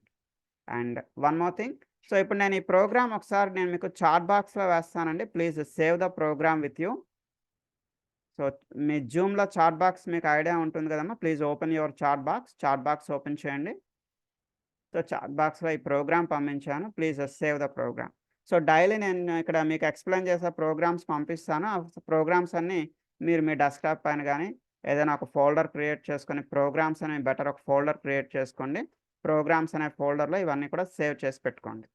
And one more thing. So ఇప్పుడు నేను ఈ ప్రోగ్రామ్ ఒకసారి నేను మీకు చాట్ బాక్స్లో వేస్తానండి. Please save the program with you. So మీ జూమ్లో చాట్ బాక్స్ మీకు ఐడియా ఉంటుంది కదమ్మా. Please open your chat box open చేయండి. సో చాట్ బాక్స్లో ఈ ప్రోగ్రామ్ పంపించాను. Please save the program. So daily నేను ఇక్కడ మీకు ఎక్స్ప్లెయిన్ చేసే ప్రోగ్రామ్స్ పంపిస్తాను. ఆ ప్రోగ్రామ్స్ అన్నీ మీరు మీ డెస్క్‌టాప్ పైన గానీ, ఏదైనా ఒక ఫోల్డర్ క్రియేట్ చేసుకొని ప్రోగ్రామ్స్ అనే బెటర్ ఒక ఫోల్డర్ క్రియేట్ చేసుకోండి. ప్రోగ్రామ్స్ అనే ఫోల్డర్‌లో ఇవన్నీ కూడా సేవ్ చేసి పెట్టుకోండి.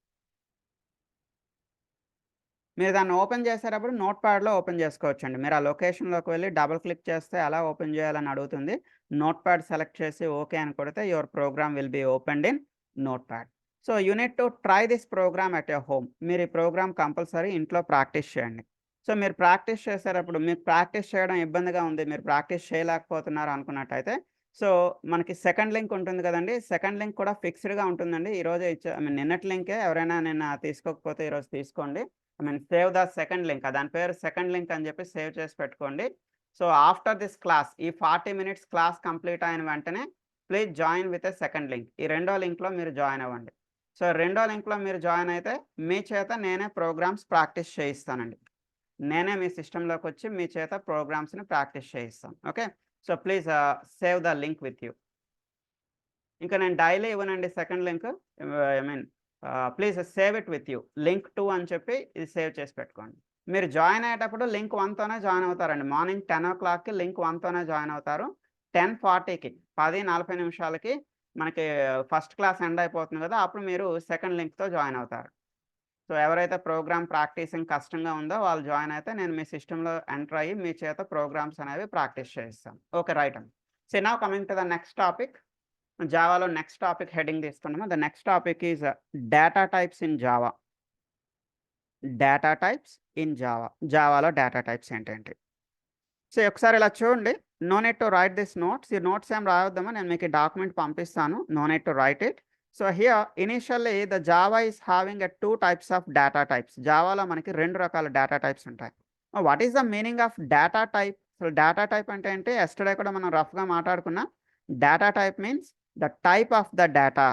మీరు దాన్ని ఓపెన్ చేసేటప్పుడు నోట్‌ప్యాడ్‌లో ఓపెన్ చేసుకోవచ్చండి. మీరు ఆ లొకేషన్‌లోకి వెళ్లి డబుల్ క్లిక్ చేస్తే ఎలా ఓపెన్ చేయాలని అడుగుతుంది. నోట్‌ప్యాడ్ సెలెక్ట్ చేసి ఓకే అని కొడితే your program will be opened in notepad. So you need to try this program at your home. మీరు ఈ ప్రోగ్రామ్ కంపల్సరీ ఇంట్లో ప్రాక్టీస్ చేయండి. సో మీరు ప్రాక్టీస్ చేసేటప్పుడు మీకు ప్రాక్టీస్ చేయడం ఇబ్బందిగా ఉంది, మీరు ప్రాక్టీస్ చేయలేకపోతున్నారు అనుకున్నట్టయితే, సో మనకి సెకండ్ లింక్ ఉంటుంది కదండీ! సెకండ్ లింక్ కూడా ఫిక్స్‌డ్‌గా ఉంటుందండి. ఈరోజే ఐ మీన్ నిన్నటి లింకే ఎవరైనా నిన్న తీసుకోకపోతే ఈరోజు తీసుకోండి. I mean save the second link. దాని పేరు సెకండ్ లింక్ అని చెప్పి సేవ్ చేసి పెట్టుకోండి. సో ఆఫ్టర్ దిస్ క్లాస్ ఈ 40 మినిట్స్ క్లాస్ కంప్లీట్ అయిన వెంటనే please join with a second link. ఈ రెండో లింక్‌లో మీరు జాయిన్ అవ్వండి. సో రెండో లింక్‌లో మీరు జాయిన్ అయితే మీ చేత నేనే ప్రోగ్రామ్స్ ప్రాక్టీస్ చేయిస్తానండి. నేనే మీ సిస్టమ్‌లోకి వచ్చి మీ చేత ప్రోగ్రామ్స్‌ని ప్రాక్టీస్ చేయిస్తాను. Okay. So please save the link with you. ఇంకా నేను డైలీ ఇవ్వనండి second link. I mean please save it with you. Link 2 అని చెప్పి ఇది సేవ్ చేసి పెట్టుకోండి. మీరు జాయిన్ అయ్యేటప్పుడు లింక్ 1తోనే జాయిన్ అవుతారండి. మార్నింగ్ 10:00కి లింక్ 1తోనే జాయిన్ అవుతారు. 10:40కి 10:40 మనకి ఫస్ట్ క్లాస్ ఎండ్ అయిపోతుంది కదా! అప్పుడు మీరు సెకండ్ లింక్‌తో జాయిన్ అవుతారు. సో ఎవరైతే ప్రోగ్రామ్ ప్రాక్టీసింగ్ కష్టంగా ఉందో వాళ్ళు జాయిన్ అయితే నేను మీ సిస్టమ్‌లో ఎంటర్ అయ్యి మీ చేత ప్రోగ్రామ్స్ అనేవి ప్రాక్టీస్ చేయిస్తాను. ఓకే. రైట్ అండి. So now coming to the next topic. జావాలో నెక్స్ట్ టాపిక్ హెడ్డింగ్ తీసుకున్నాము. The next topic is data types in Java. Data types in Java. జావాలో డేటా టైప్స్ ఏంటేంటి? సో ఒకసారి ఇలా చూడండి. No need to write this notes. ఈ notes ఏం రాయొద్దమ్మా. నేను మీకు ఈ డాక్యుమెంట్ పంపిస్తాను. No need to write it. So here initially the Java is having 2 types of data types. జావాలో మనకి 2 రకాల డేటా టైప్స్ ఉంటాయి. What is the meaning of data type? So data type అంటే ఏంటి? యెస్టర్‌డే కూడా మనం రఫ్‌గా మాట్లాడుకున్నాం. Data type means the type of the data,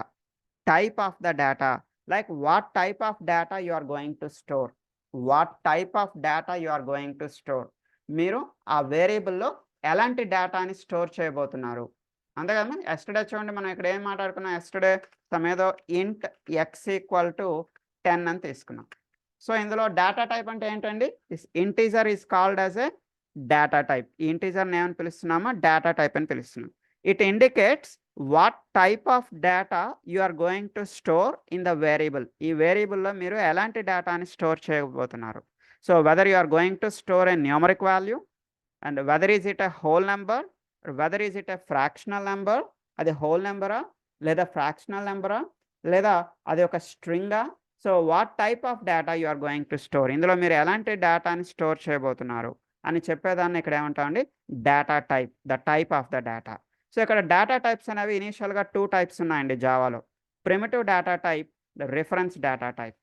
type of the data, like what type of data you are going to store, what type of data you are going to store. మీరు ఆ వేరియబుల్లో ఎలాంటి డేటాని store చేయబోతున్నారు అంతే కదా. Yesterday చూడండి మనం ఇక్కడ ఏం మాట్లాడుకున్నాం. యెస్టర్‌డే ఏదో ఇంట్ ఎక్స్ ఈక్వల్ టు 10 అని తీసుకున్నాం. సో ఇందులో డేటా టైప్ అంటే ఏంటండి? Integer is called as a data type. ఈ ఇంటీజర్ని ఏమని పిలుస్తున్నామో డేటా టైప్ అని పిలుస్తున్నాం. It indicates what type of data you are going to store in the variable. ఈ వేరియబుల్లో మీరు ఎలాంటి డేటాని స్టోర్ చేయబోతున్నారు. So whether you are going to store a numeric value and whether is it a whole number, whether is it a fractional number, అది whole నెంబరా లేదా fractional నెంబరా లేదా అది ఒక స్ట్రింగా. So what type of data you are going to store, ఇందులో మీరు ఎలాంటి డేటాని స్టోర్ చేయబోతున్నారు అని చెప్పేదాన్ని ఇక్కడ ఏమంటామండి? Data type, the type of the data. So ఇక్కడ డేటా టైప్స్ అనేవి ఇనీషియల్‌గా 2 టైప్స్ ఉన్నాయండి జావాలో. Primitive data type, reference data type.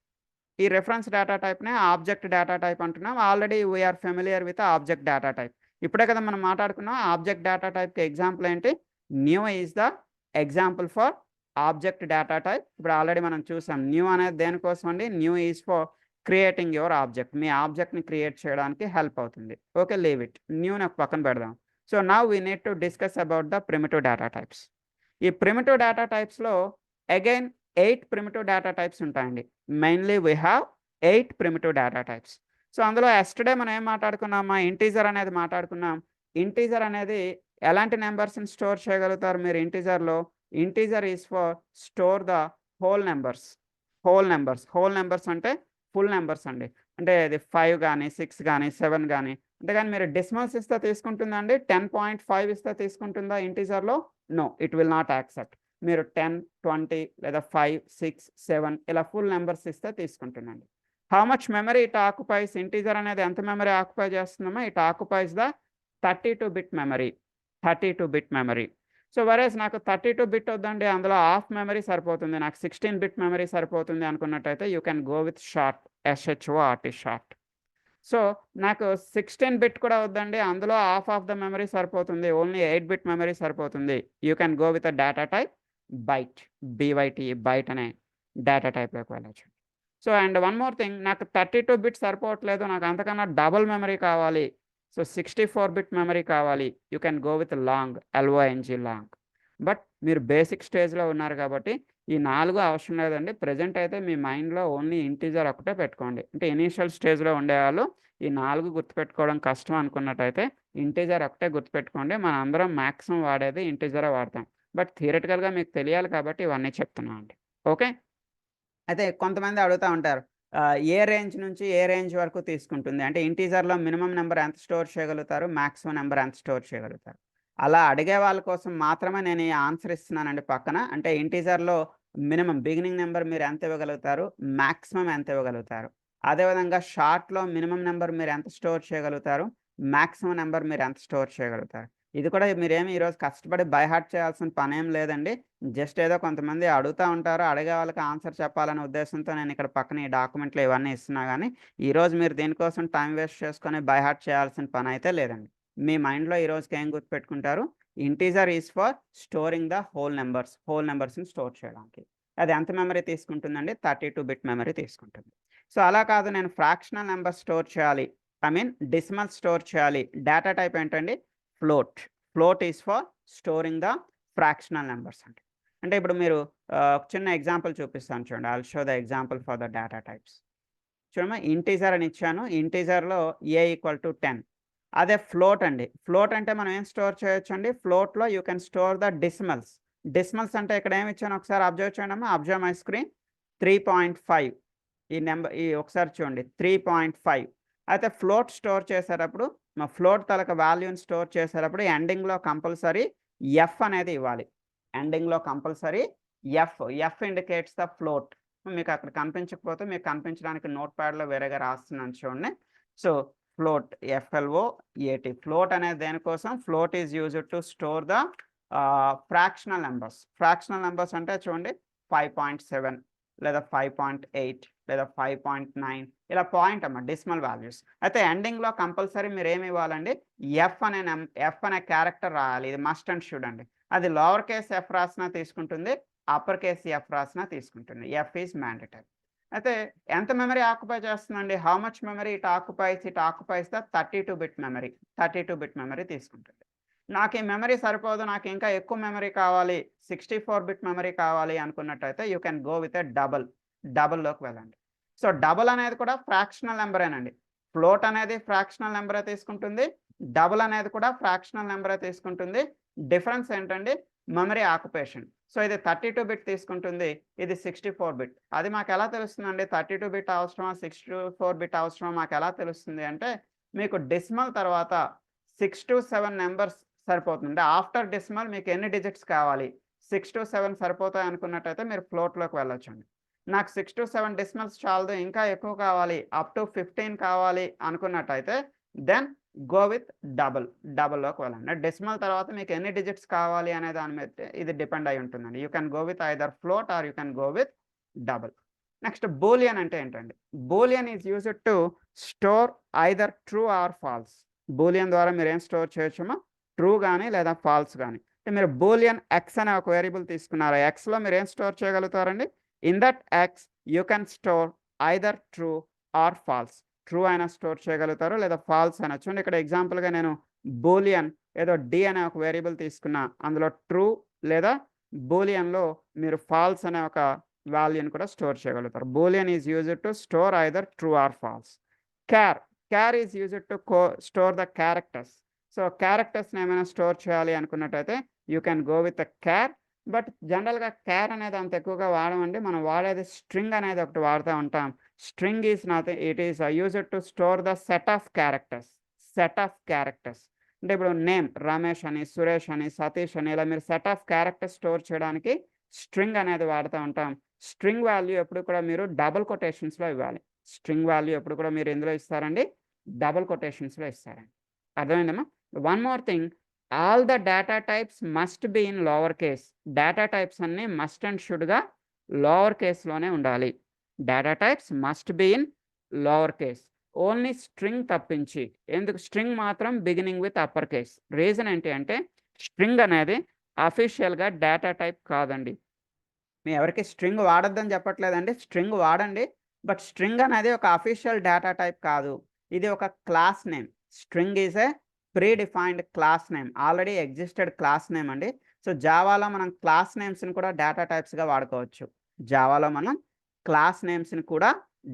ఈ రిఫరెన్స్ డేటా టైప్‌నే ఆబ్జెక్ట్ డేటా టైప్ అంటున్నాం. Already we are familiar with object data type. ఇప్పుడే కదా మనం మాట్లాడుకున్నాం. ఆబ్జెక్ట్ డేటా టైప్‌కి ఎగ్జాంపుల్ ఏంటి? New is the example for object data type. ఇప్పుడు ఆల్రెడీ మనం చూసాం. న్యూ అనేది దేనికోసం అండి? New is for creating your object. మీ ఆబ్జెక్ట్‌ని క్రియేట్ చేయడానికి హెల్ప్ అవుతుంది. Okay, leave it. న్యూని ఒక పక్కన పెడదాం. So now we need to discuss about the primitive data types. ఈ primitive data types లో again 8 primitive data types ఉంటాయండి. Mainly we have 8 primitive data types. So అందులో yesterday మనం ఏం మాట్లాడుకున్నామా? ఇంటీజర్ అనేది మాట్లాడుకున్నాం. ఇంటీజర్ అనేది ఎలాంటి నెంబర్స్ని స్టోర్ చేయగలుగుతారు మీరు ఇంటీజర్లో? Integer is for store the whole numbers. Whole numbers అంటే ఫుల్ నెంబర్స్ అండి. అంటే అది 5 కానీ 6 కానీ 7 కానీ. అంతేగాని మీరు డెసిమల్స్ ఇస్తే తీసుకుంటుందా అండి? 10.5 ఇస్తే తీసుకుంటుందా ఇంటీజర్లో? No, it will not accept. మీరు 10, 20 లేదా 5, 6, 7 ఇలా ఫుల్ నెంబర్స్ ఇస్తే తీసుకుంటుందండి. How much memory it occupies? Integer అనేది ఎంత మెమరీ ఆక్యుపై చేస్తుందమ్మా? It occupies the 32 bit memory. 32 bit memory. So whereas నాకు 32 బిట్ వద్దండి, అందులో హాఫ్ మెమరీ సరిపోతుంది, నాకు 16 బిట్ మెమరీ సరిపోతుంది అనుకున్నట్టయితే you can go with short, SHORT short. So నాకు 16 బిట్ కూడా వద్దండి, అందులో హాఫ్ ఆఫ్ ద మెమరీ సరిపోతుంది, ఓన్లీ 8 బిట్ మెమరీ సరిపోతుంది. You can go with a data type byte, BYT, byte అనే డేటా టైప్లోకి వెళ్ళచ్చు. So and one more thing, నాకు 32 బిట్ సరిపోవట్లేదు, నాకు అంతకన్నా డబుల్ మెమరీ కావాలి. సో 64 బిట్ మెమరీ కావాలి. You can go with long, LONG, long. But మీరు బేసిక్ స్టేజ్లో ఉన్నారు కాబట్టి ఈ 4 అవసరం లేదండి. ప్రెజెంట్ అయితే మీ మైండ్‌లో ఓన్లీ ఇంటిజర్ ఒకటే పెట్టుకోండి. అంటే ఇనీషియల్ స్టేజ్‌లో ఉండేవాళ్ళు ఈ 4 గుర్తుపెట్టుకోవడం కష్టం అనుకున్నట్టయితే ఇంటిజర్ ఒకటే గుర్తుపెట్టుకోండి. మనందరం మాక్సిమం వాడేది ఇంటిజరే వాడతాం. బట్ థియరిటికల్‌గా మీకు తెలియాలి కాబట్టి ఇవన్నీ చెప్తున్నా అండి. ఓకే. అయితే కొంతమంది అడుగుతా ఉంటారు. ఏ రేంజ్ నుంచి ఏ రేంజ్ వరకు తీసుకుంటుంది? అంటే ఇంటిజర్‌లో మినిమమ్ నంబర్ ఎంత స్టోర్ చేయగలుగుతారు? మాక్సిమం నంబర్ ఎంత స్టోర్ చేయగలుగుతారు? అలా అడిగే వాళ్ళ కోసం మాత్రమే నేను ఈ ఆన్సర్ ఇస్తున్నానండి పక్కన. అంటే ఇంటిజర్‌లో మినిమమ్ బిగినింగ్ నంబర్ మీరు ఎంత ఇవ్వగలుగుతారు? మాక్సిమం ఎంత ఇవ్వగలుగుతారు? అదేవిధంగా షార్ట్‌లో మినిమమ్ నంబర్ మీరు ఎంత స్టోర్ చేయగలుగుతారు? మాక్సిమం నంబర్ మీరు ఎంత స్టోర్ చేయగలుగుతారు? ఇది కూడా మీరేమి ఈరోజు కష్టపడి బై హార్ట్ చేయాల్సిన పనేం లేదండి. జస్ట్ ఏదో కొంతమంది అడుగుతా ఉంటారు. అడిగే వాళ్ళకి ఆన్సర్ చెప్పాలనే ఉద్దేశంతో నేను ఇక్కడ పక్కన ఈ డాక్యుమెంట్లు ఇవన్నీ ఇస్తున్నా గానీ, ఈరోజు మీరు దీనికోసం టైం వేస్ట్ చేసుకొని బై హార్ట్ చేయాల్సిన పనైతే లేదండి. మీ మైండ్‌లో ఈ రోజుకి ఏం గుర్తుపెట్టుకుంటారు? Integer is for storing the whole నంబర్స్‌ని స్టోర్ చేయడానికి. అది ఎంత మెమరీ తీసుకుంటుందండి? 32 బిట్ మెమరీ తీసుకుంటుంది. సో, అలా కాదు నేను ఫ్రాక్షనల్ నంబర్ స్టోర్ చేయాలి. ఐ మీన్ డెసిమల్ స్టోర్ చేయాలి. డేటా టైప్ ఏంటండి? Float. Float is for storing the fractional numbers అండి. అంటే ఇప్పుడు మీరు ఒక చిన్న ఎగ్జాంపుల్ చూపిస్తాను చూడండి. I will show the example for the data types. చూడమ్మా ఇంటిజర్ అని ఇచ్చాను. ఇంటిజర్‌లో a = 10. అదే ఫ్లోట్ అండి. ఫ్లోట్ అంటే మనం ఏం స్టోర్ చేయొచ్చండి? ఫ్లోట్‌లో you can store the decimals. Decimals అంటే ఇక్కడ ఏమి ఇచ్చానో ఒకసారి అబ్జర్వ్ చేయండమ్మా. Observe my screen. 3.5 ఈ ఒకసారి చూడండి 3.5. అయితే ఫ్లోట్ స్టోర్ చేసేటప్పుడు ఫ్లోట్ తాలూకా వాల్యూని స్టోర్ చేసేటప్పుడు ఎండింగ్‌లో కంపల్సరీ ఎఫ్ అనేది ఇవ్వాలి. ఎండింగ్‌లో compulsory F indicates the float. మీకు అక్కడ కనిపించకపోతే మీకు కనిపించడానికి నోట్ ప్యాడ్‌లో వేరేగా రాస్తున్నాను చూడండి. సో, ఫ్లోట్ ఎఫ్ఎల్ఓఏటీ ఫ్లోట్ అనేది దేనికోసం? Float is used to store the fractional numbers. Fractional numbers అంటే చూడండి 5.7 లేదా 5.8 లేదా 5.9 ఇలా పాయింట్ అన్నమాట డెసిమల్ వాల్యూస్. అయితే ఎండింగ్‌లో కంపల్సరీ మీరేమి ఇవ్వాలండి? ఎఫ్ అనే క్యారెక్టర్ రాయాలి. ఇది మస్ట్ అండ్ షుడ్ అండి. అది లోవర్ కేస్ ఎఫ్ రాసినా తీసుకుంటుంది. అప్పర్ కేస్ ఎఫ్ రాసినా తీసుకుంటుంది. F is mandatory. అయితే ఎంత మెమరీ ఆక్యుపై చేస్తుందండి? How much memory it occupies the 32 bit memory. 32 bit memory తీసుకుంటుంది. నాకు ఈ మెమరీ సరిపోదు. నాకు ఇంకా ఎక్కువ మెమరీ కావాలి. 64 బిట్ మెమరీ కావాలి అనుకున్నట్టయితే you can go with a డబుల్‌లోకి వెళ్ళండి. సో, డబుల్ అనేది కూడా ఫ్రాక్షనల్ నంబరేనండి. ఫ్లోట్ అనేది ఫ్రాక్షనల్ నంబరే తీసుకుంటుంది. డబుల్ అనేది కూడా ఫ్రాక్షనల్ నంబరే తీసుకుంటుంది. డిఫరెన్స్ ఏంటండి? Memory occupation. సో, ఇది 32 బిట్ తీసుకుంటుంది. ఇది 64 బిట్. అది మాకెలా తెలుస్తుందండి? 32 బిట్ అవసరమా? 64 బిట్ అవసరమా? మాకెలా తెలుస్తుంది అంటే, మీకు డెసిమల్ తర్వాత 6-7 నంబర్స్ సరిపోతుంది. ఆఫ్టర్ డెసిమల్ మీకు ఎన్ని డిజిట్స్ కావాలి? 6-7 సరిపోతాయి అనుకున్నట్టయితే మీరు ఫ్లోట్‌లోకి వెళ్ళొచ్చండి. నాకు 6-7 డెసిమల్స్ చాలదు. ఇంకా ఎక్కువ కావాలి. అప్ టు 15 కావాలి అనుకున్నట్టయితే దెన్ గో విత్ డబుల్‌లోకి వెళ్ళండి. డెసిమల్ తర్వాత మీకు ఎన్ని డిజిట్స్ కావాలి అనే దాని మీద ఇది డిపెండ్ అయి ఉంటుందండి. You can go with either float or you can go with double. Next boolean అంటే ఏంటండి? Boolean is used to store either true or false. Boolean ద్వారా మీరేం స్టోర్ చేయొచ్చమ్మా? ట్రూ గాని లేదా ఫాల్స్ గాని. అంటే మీరు బూలియన్ ఎక్స్ అనే ఒక వేరియబుల్ తీసుకున్నారు. ఎక్స్‌లో మీరేం స్టోర్ చేయగలుగుతారండి? In that X you can store either true or false. True అయినా స్టోర్ చేయగలుగుతారు లేదా ఫాల్స్ అయినా. చూడండి ఇక్కడ ఎగ్జాంపుల్‌గా నేను బూలియన్ ఏదో డి అనే ఒక వేరియబుల్ తీసుకున్నా. అందులో ట్రూ లేదా బూలియన్‌లో మీరు ఫాల్స్ అనే ఒక వాల్యూని కూడా స్టోర్ చేయగలుగుతారు. Boolean is used to store either true or false. Char is used to store the characters. So, క్యారెక్టర్స్‌ని ఏమైనా స్టోర్ చేయాలి అనుకున్నట్టయితే you can go with the char. But జనరల్‌గా క్యార్ అనేది అంత ఎక్కువగా వాడమండి. మనం వాడేది స్ట్రింగ్ అనేది ఒకటి వాడుతా ఉంటాం. String is nothing it is used to store the set of characters. అంటే ఇప్పుడు నేమ్ రమేష్ అని, సురేష్ అని, సతీష్ అని ఇలా మీరు సెట్ ఆఫ్ క్యారెక్టర్స్ స్టోర్ చేయడానికి స్ట్రింగ్ అనేది వాడుతా ఉంటాం. స్ట్రింగ్ వాల్యూ ఎప్పుడు కూడా మీరు డబుల్ కొటేషన్స్‌లో ఇవ్వాలి. స్ట్రింగ్ వాల్యూ ఎప్పుడు కూడా మీరు ఎందులో ఇస్తారండి? డబుల్ కొటేషన్స్‌లో ఇస్తారండి. అర్థమైందమ్మా? One more thing, all the data types must be in lower case. Data types అన్నీ మస్ట్ అండ్ షుడ్‌గా లోవర్ కేస్‌లోనే ఉండాలి. Data types must be in lower case. Only string తప్పించి. ఎందుకు? స్ట్రింగ్ మాత్రం beginning with upper case. Reason ఏంటి అంటే string అనేది అఫీషియల్‌గా data type కాదండి. మేము ఎవరికీ స్ట్రింగ్ వాడొద్దని చెప్పట్లేదండి. స్ట్రింగ్ వాడండి. బట్ స్ట్రింగ్ అనేది ఒక అఫీషియల్ డేటా టైప్ కాదు. ఇది ఒక class name. String is a pre defined class name. Already existed class name అండి. సో జావాలో మనం క్లాస్ నేమ్స్ని కూడా డేటా టైప్స్గా వాడుకోవచ్చు. జావాలో మనం క్లాస్ నేమ్స్ని కూడా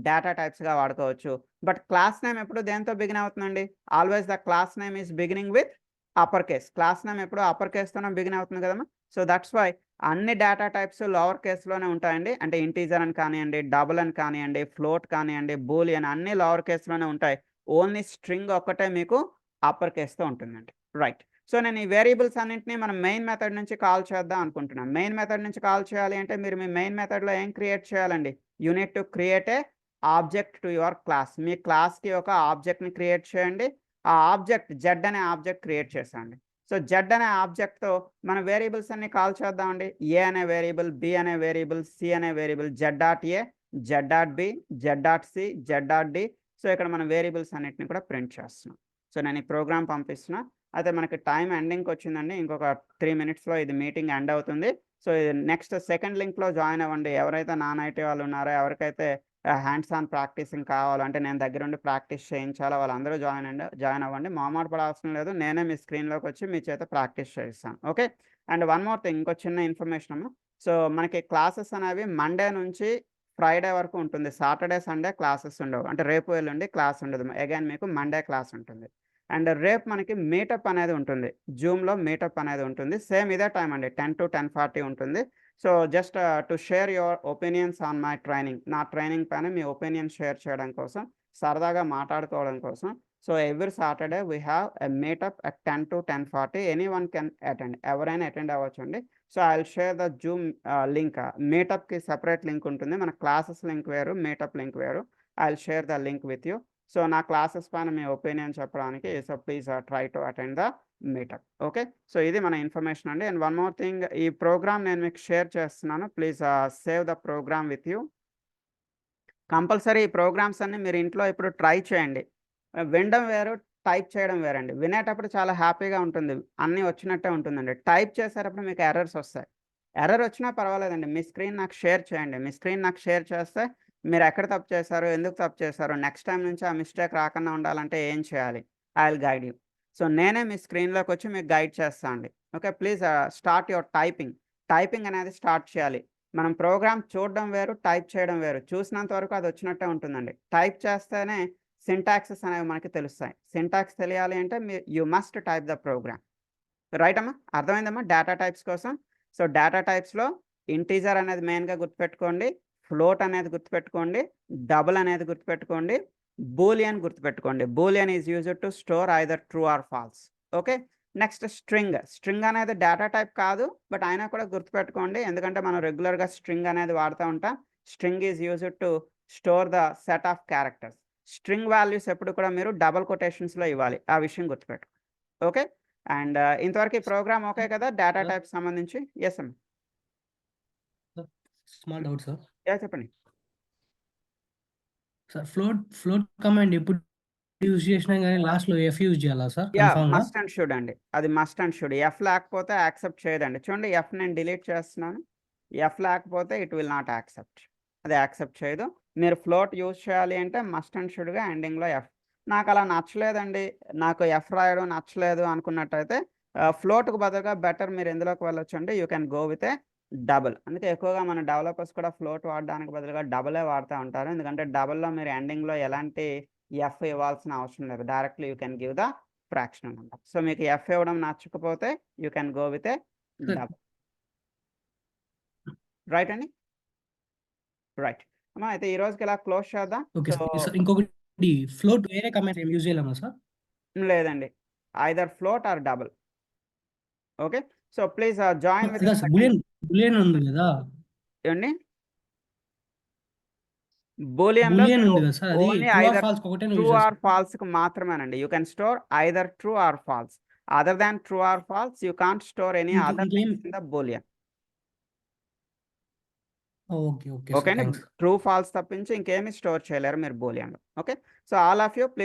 డేటా టైప్స్గా వాడుకోవచ్చు. బట్ క్లాస్ నేమ్ ఎప్పుడు దేంతో బిగిన్ అవుతుందండి? Always the class name is beginning with upper case. Class name ఎప్పుడు అప్పర్ కేస్తోనే బిగిన్ అవుతుంది కదమ్మా. సో దట్స్ వై అన్ని డేటా టైప్స్ లోవర్ కేస్లోనే ఉంటాయండి. అంటే ఇంటీజర్ అని కానివ్వండి, డబుల్ అని కానివ్వండి, ఫ్లోట్ కానివ్వండి, బూలియన్ అన్ని లోవర్ కేస్లోనే ఉంటాయి. ఓన్లీ స్ట్రింగ్ ఒక్కటే మీకు అప్పర్ కేస్తో ఉంటుందండి. రైట్. సో నేను ఈ వేరియబుల్స్ అన్నింటినీ మనం మెయిన్ మెథడ్ నుంచి కాల్ చేద్దాం అనుకుంటున్నాను. మెయిన్ మెథడ్ నుంచి కాల్ చేయాలి అంటే మీరు మీ మెయిన్ మెథడ్లో ఏం క్రియేట్ చేయాలండి? You need to create a object to your class. మీ క్లాస్కి ఒక ఆబ్జెక్ట్ని క్రియేట్ చేయండి. ఆ ఆబ్జెక్ట్ జెడ్ అనే ఆబ్జెక్ట్ క్రియేట్ చేసండి. సో జెడ్ అనే ఆబ్జెక్ట్తో మన వేరియబుల్స్ అన్ని కాల్ చేద్దామండి. ఏ అనే వేరియబుల్, బి అనే వేరియబుల్, సి అనే variable, Z dot A, Z dot B, Z dot C, Z dot D. So ఇక్కడ మనం వేరియబుల్స్ అన్నిటిని కూడా ప్రింట్ చేస్తున్నాం. సో నేను ఈ ప్రోగ్రామ్ పంపిస్తున్నా. అయితే మనకి టైం ఎండింగ్కి వచ్చిందండి. ఇంకొక 3 minutesలో ఇది మీటింగ్ ఎండ్ అవుతుంది. సో ఇది నెక్స్ట్ సెకండ్ లింక్లో జాయిన్ అవ్వండి. ఎవరైతే నాన్ ఐటీ వాళ్ళు ఉన్నారో, ఎవరికైతే హ్యాండ్స్ ఆన్ ప్రాక్టీసింగ్ కావాలంటే నేను దగ్గరుండి ప్రాక్టీస్ చేయించాలో వాళ్ళందరూ జాయిన్ అవ్వండి. మొహమాట పడాల్సిన లేదు. నేనే మీ స్క్రీన్లోకి వచ్చి మీ చేత ప్రాక్టీస్ చేయిస్తాను. Okay. And one more thing, ఇంకో చిన్న ఇన్ఫర్మేషన్ అమ్మ. సో మనకి క్లాసెస్ అనేవి మండే నుంచి ఫ్రైడే వరకు ఉంటుంది. సాటర్డే సండే క్లాసెస్ ఉండవు. అంటే రేపు ఎల్లుండి క్లాస్ ఉండదు. అగైన్ మీకు మండే క్లాస్ ఉంటుంది. అండ్ రేపు మనకి మీటప్ అనేది ఉంటుంది. జూమ్లో మీటప్ అనేది ఉంటుంది. సేమ్ ఇదే టైం అండి, 10 to 10:40 ఉంటుంది. So just to share your opinions on my training. నా ట్రైనింగ్ పైన మీ ఒపీనియన్ షేర్ చేయడం కోసం, సరదాగా మాట్లాడుకోవడం కోసం. So every Saturday we have a meetup at 10 to 10:40. Anyone can attend. ఎవరైనా అటెండ్ అవ్వచ్చు అండి. So I will share the Zoom link. మీటప్కి సెపరేట్ లింక్ ఉంటుంది. మన క్లాసెస్ లింక్ వేరు, మీటప్ లింక్ వేరు. I will share the link with you. So నా classes పైన మీ ఒపీనియన్ చెప్పడానికి, so please try to attend the meetup. Okay. So ఇది మన ఇన్ఫర్మేషన్ అండి. అండ్ వన్ మోర్ థింగ్, ఈ ప్రోగ్రామ్ నేను మీకు షేర్ చేస్తున్నాను. Please save the program with you. Compulsory ఈ ప్రోగ్రామ్స్ అన్ని మీరు ఇంట్లో ఇప్పుడు ట్రై చేయండి. వినడం వేరు, టైప్ చేయడం వేరండి. వినేటప్పుడు చాలా హ్యాపీగా ఉంటుంది, అన్నీ వచ్చినట్టే ఉంటుందండి. టైప్ చేసేటప్పుడు మీకు ఎర్రర్స్ వస్తాయి. ఎర్రర్ వచ్చినా పర్వాలేదండి, మీ స్క్రీన్ నాకు షేర్ చేయండి. మీ స్క్రీన్ నాకు షేర్ చేస్తే మీరు ఎక్కడ తప్పు చేశారు, ఎందుకు తప్పు చేశారు, నెక్స్ట్ టైం నుంచి ఆ మిస్టేక్ రాకుండా ఉండాలంటే ఏం చేయాలి, I will guide you. So నేనే మీ స్క్రీన్లోకి వచ్చి మీకు గైడ్ చేస్తాను అండి. Okay. Please start your typing. Typing అనేది స్టార్ట్ చేయాలి. మనం ప్రోగ్రామ్ చూడడం వేరు, టైప్ చేయడం వేరు. చూసినంత వరకు అది వచ్చినట్టే ఉంటుందండి. టైప్ చేస్తేనే సింటాక్సెస్ అనేవి మనకి తెలుస్తాయి. సింటాక్స్ తెలియాలి అంటే you must type the program. Right అమ్మా, అర్థమైందమ్మా? డేటా టైప్స్ కోసం. సో డేటా టైప్స్లో ఇంటీజర్ అనేది మెయిన్గా గుర్తుపెట్టుకోండి, ఫ్లోట్ అనేది గుర్తుపెట్టుకోండి, డబుల్ అనేది గుర్తుపెట్టుకోండి, బూలియన్ గుర్తుపెట్టుకోండి. Boolean is used to store either true or false. Okay. Next string. String అనేది డేటా టైప్ కాదు, బట్ అయినా కూడా గుర్తుపెట్టుకోండి, ఎందుకంటే మనం రెగ్యులర్గా స్ట్రింగ్ అనేది వాడుతూ ఉంటాం. String is used to store the set of characters. String values ఎప్పుడు కూడా మీరు డబుల్ కొటేషన్స్లో ఇవ్వాలి. ఆ విషయం గుర్తుపెట్టుకోండి. ఓకే. అండ్ ఇంతవరకు ఈ ప్రోగ్రామ్ ఓకే కదా డేటా టైప్ సంబంధించి? ఎస్ అమ్మ. Small doubt sir. చెప్పండి సార్, ఫ్లోట్ కమాండ్ ఎప్పుడు యూజ్ చేసినా కానీ లాస్ట్లో ఎఫ్ యూజ్ చేయాలా సార్? మస్ట్ అండ్ షుడ్ అండి. అది మస్ట్ అండ్ షుడ్. ఎఫ్ లేకపోతే యాక్సెప్ట్ చేయదండి. చూడండి, ఎఫ్ నేను డిలీట్ చేస్తున్నాను. ఎఫ్ లేకపోతే ఇట్ విల్ నాట్ యాక్సెప్ట్. అది యాక్సెప్ట్ చేయదు. మీరు ఫ్లోట్ యూజ్ చేయాలి అంటే మస్ట్ అండ్ షుడ్గా ఎండింగ్లో ఎఫ్. నాకు అలా నచ్చలేదండి, నాకు ఎఫ్ రాయడం నచ్చలేదు అనుకున్నట్టయితే ఫ్లోట్కు బదులుగా బెటర్ మీరు ఎందులోకి వెళ్ళొచ్చు అంటే you can go with a double. అందుకే ఎక్కువగా మన డెవలపర్స్ కూడా ఫ్లోట్ వాడడానికి బదులుగా డబులే వాడుతూ ఉంటారు. ఎందుకంటే డబుల్లో మీరు ఎండింగ్లో ఎలాంటి ఎఫ్ ఇవ్వాల్సిన అవసరం లేదు. Directly you can give the fraction అనమాట. సో మీకు ఎఫ్ ఇవ్వడం నచ్చకపోతే you can go with a double. Right అండి? రైట్ అమ్మా, అయితే ఈ రోజుకి ఇలా క్లోజ్ చేద్దాం. Okay sir. ఇంకొకటి, ఫ్లోట్ వేరే కమాండ్స్ ఏం యూజ్ చేయలేమా సార్? లేదండి, either float or double. Okay. So please join with boolean ఉంది కదా, ఏమండి? బూలియన్లో బులియన్ ఉంది కదా సార్, అది only true or either false ఒకటే ట్రూ యూజ్ ఆర్ ఫాల్స్కి మాత్రమేనండి. You can store either true or false. Other than true or false you can't store any other things in the boolean. Okay okay అండి. True false తప్పించి ఇంకేమీ store చేయలేరు మీరు బూలియన్లో. Okay. So all of you please